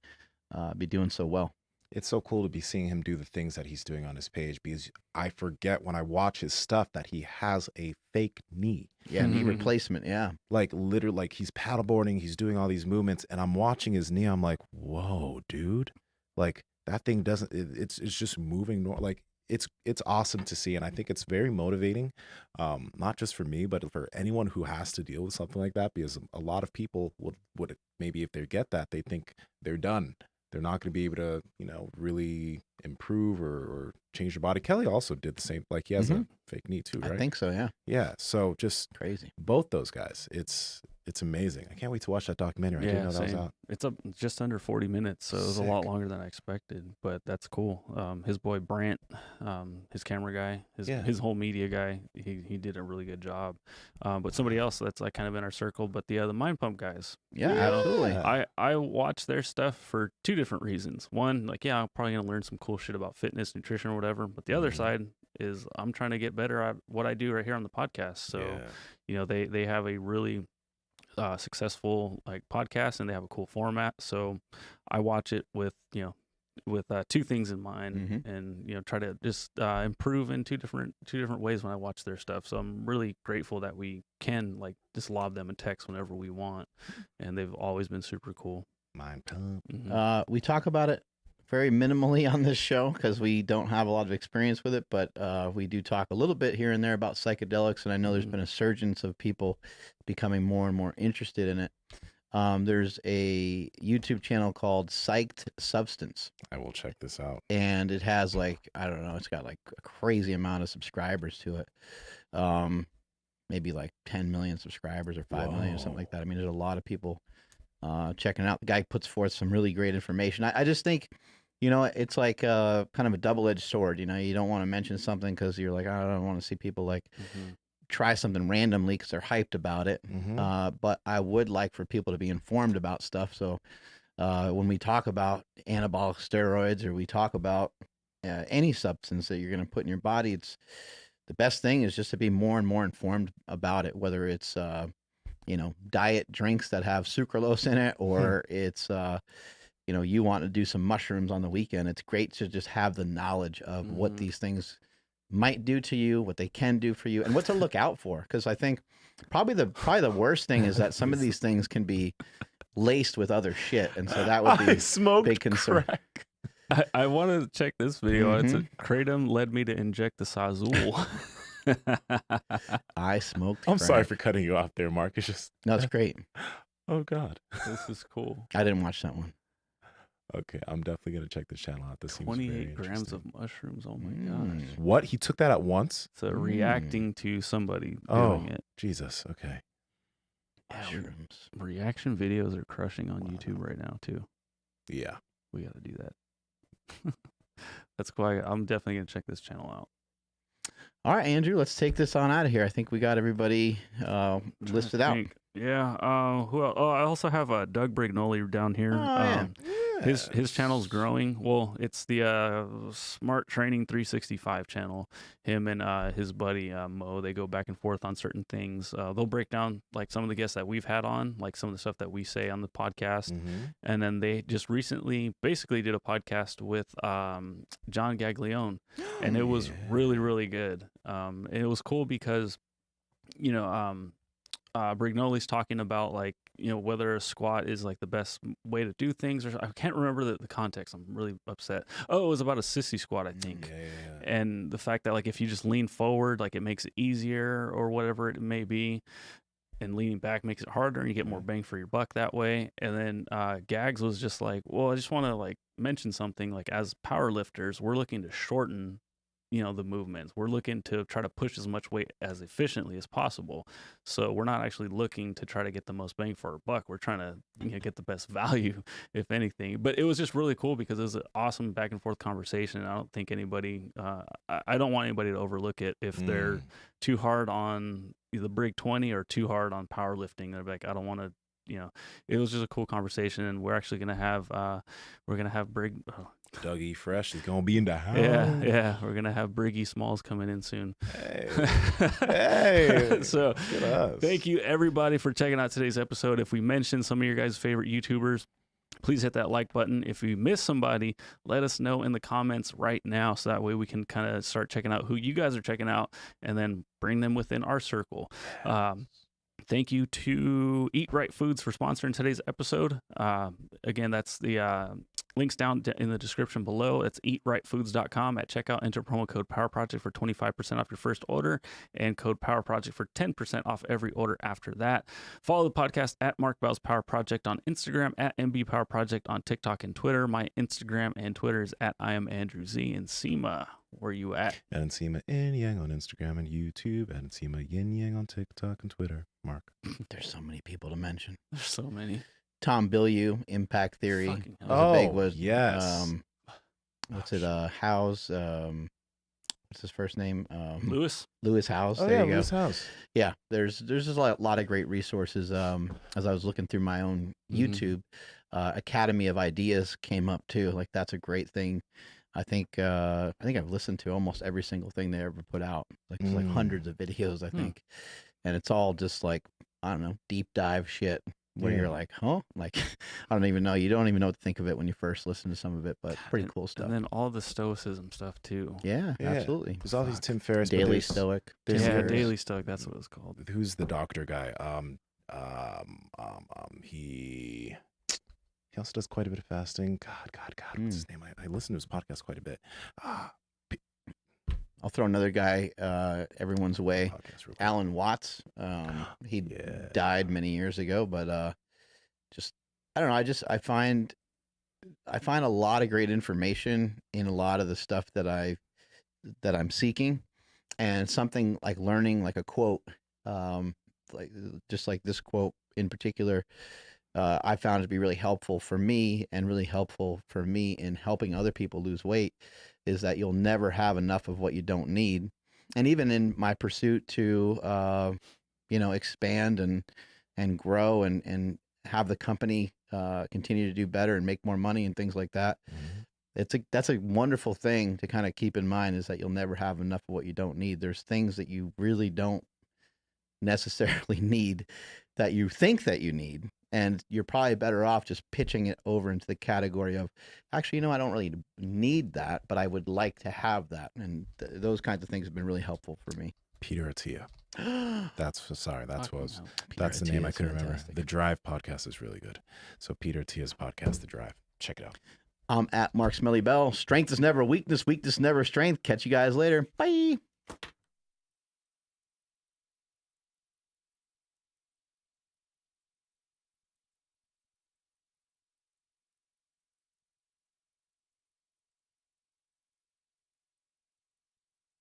be doing so well. It's so cool to be seeing him do the things that he's doing on his page, because I forget when I watch his stuff that he has a fake knee. Yeah, knee replacement. Yeah. Like literally, like he's paddleboarding, he's doing all these movements, and I'm watching his knee. I'm like, whoa, dude. Like that thing doesn't, it's just moving. Like it's awesome to see. And I think it's very motivating, not just for me, but for anyone who has to deal with something like that, because a lot of people would maybe if they get that, they think they're done. They're not going to be able to, really improve or change their body. Kelly also did the same. Like he has a fake knee too, right? I think so. Yeah. Yeah. So just Crazy. both those guys. It's amazing. I can't wait to watch that documentary. I didn't know that was out. It's up just under 40 minutes, so it was a lot longer than I expected, but that's cool. His boy Brant, his camera guy, his whole media guy, he did a really good job. But somebody else that's like kind of in our circle, but the Mind Pump guys. Yeah, absolutely. I watch their stuff for two different reasons. One, like, I'm probably going to learn some cool shit about fitness, nutrition, or whatever. But the other side is I'm trying to get better at what I do right here on the podcast. So, they have a really successful like podcast, and they have a cool format. So I watch it with two things in mind, and try to just improve in two different ways when I watch their stuff. So I'm really grateful that we can like just lob them a text whenever we want, and they've always been super cool. Mind Pump. We talk about it very minimally on this show because we don't have a lot of experience with it, but we do talk a little bit here and there about psychedelics, and I know there's been a surgence of people becoming more and more interested in it. There's a YouTube channel called Psyched Substance. I will check this out. And it has like, I don't know, it's got like a crazy amount of subscribers to it. Maybe like 10 million subscribers or 5 million or something like that. I mean, there's a lot of people checking it out. The guy puts forth some really great information. I just think, it's like kind of a double-edged sword. You don't want to mention something because you're like, I don't want to see people like try something randomly because they're hyped about it. But I would like for people to be informed about stuff. So when we talk about anabolic steroids, or we talk about any substance that you're going to put in your body, it's the best thing is just to be more and more informed about it, whether it's diet drinks that have sucralose in it, or it's you want to do some mushrooms on the weekend. It's great to just have the knowledge of what these things might do to you, what they can do for you, and what to look out for. Because I think probably the worst thing is that some of these things can be laced with other shit, and so that would be a big concern. Crack. I want to check this video. It's a kratom led me to inject the Sazul. I smoked I'm crack. sorry for cutting you off there, Mark. It's just No, it's great. oh god. This is cool. I didn't watch that one. Okay, I'm definitely gonna check this channel out. This seems 28 grams of mushrooms. Oh my gosh. What? He took that at once? So reacting to somebody doing it. Jesus. Okay. Mushrooms. Reaction videos are crushing on YouTube right now too. Yeah. We got to do that. That's why I'm definitely gonna check this channel out. All right, Andrew, let's take this on out of here. I think we got everybody listed out. Yeah. Who else? Oh, I also have Doug Brignoli down here. Oh, yeah. His channel's growing. Well, it's the Smart Training 365 channel. Him and his buddy Mo, they go back and forth on certain things. They'll break down like some of the guests that we've had on, like some of the stuff that we say on the podcast. And then they just recently basically did a podcast with John Gaglione, and it was really, really good. It was cool because, you know, Brignoli's talking about like, you know, whether a squat is like the best way to do things, or I can't remember the context. I'm really upset. Oh, it was about a sissy squat, I think. And the fact that like if you just lean forward, like it makes it easier or whatever it may be, and leaning back makes it harder, and you get more bang for your buck that way. And then Gags was just like, well, I just want to like mention something, like as power lifters, we're looking to shorten, you know, the movements. We're looking to try to push as much weight as efficiently as possible. So we're not actually looking to try to get the most bang for our buck. We're trying to, you know, get the best value, if anything. But it was just really cool because it was an awesome back and forth conversation. I don't think anybody, I don't want anybody to overlook it if they're too hard on the Brig 20 or too hard on powerlifting. They're like, I don't want to, you know. It was just a cool conversation, and we're actually gonna have Brig. Dougie Fresh is gonna be in the house. Yeah, we're gonna have Briggy Smalls coming in soon. Hey, so thank you everybody for checking out today's episode. If we mentioned some of your guys' favorite YouTubers, please hit that like button. If you miss somebody, let us know in the comments right now, so that way we can kind of start checking out who you guys are checking out, and then bring them within our circle. Thank you to Eat Right Foods for sponsoring today's episode. Again, that's the links down in the description below. It's eatrightfoods.com. At checkout, enter promo code PowerProject for 25% off your first order, and code PowerProject for 10% off every order after that. Follow the podcast at Mark Bell's Power Project on Instagram, at MB Power Project on TikTok and Twitter. My Instagram and Twitter is at I am Andrew Z. And Nsima, where you at? And Nsima Inyang on Instagram and YouTube, and Nsima Inyang on TikTok and Twitter. Mark. There's so many people to mention. There's so many. Tom Bilyeu, Impact Theory. Fucking hell. Was a big was. Yes. What's it? Howes. What's his first name? Lewis Howes. Oh, there yeah, you go. Lewis House. Yeah, there's just a lot of great resources. As I was looking through my own YouTube, Academy of Ideas came up too. Like that's a great thing. I think I've listened to almost every single thing they ever put out. Like there's like hundreds of videos, I think, and it's all just like, I don't know, deep dive shit where you're like, huh? Like I don't even know. You don't even know what to think of it when you first listen to some of it, but pretty cool stuff. And then all the stoicism stuff too. Yeah, absolutely. There's all these Tim Ferriss. Daily Stoic. Daily Stoic. That's what it's called. Who's the doctor guy? He also does quite a bit of fasting. God, what's his name? I listen to his podcast quite a bit. I'll throw another guy everyone's way. Alan Watts. He died many years ago, but just I don't know. I find a lot of great information in a lot of the stuff that I'm seeking, and something like learning like a quote, like just like this quote in particular. I found it to be really helpful for me, and really helpful for me in helping other people lose weight, is that you'll never have enough of what you don't need. And even in my pursuit to, expand and grow and have the company continue to do better and make more money and things like that, that's a wonderful thing to kind of keep in mind, is that you'll never have enough of what you don't need. There's things that you really don't necessarily need that you think that you need. And you're probably better off just pitching it over into the category of, actually, I don't really need that, but I would like to have that. And those kinds of things have been really helpful for me. Peter Attia. That's the name I couldn't remember. The Drive podcast is really good. So Peter Attia's podcast, The Drive. Check it out. I'm at Mark Smelly Bell. Strength is never weakness. Weakness never strength. Catch you guys later. Bye.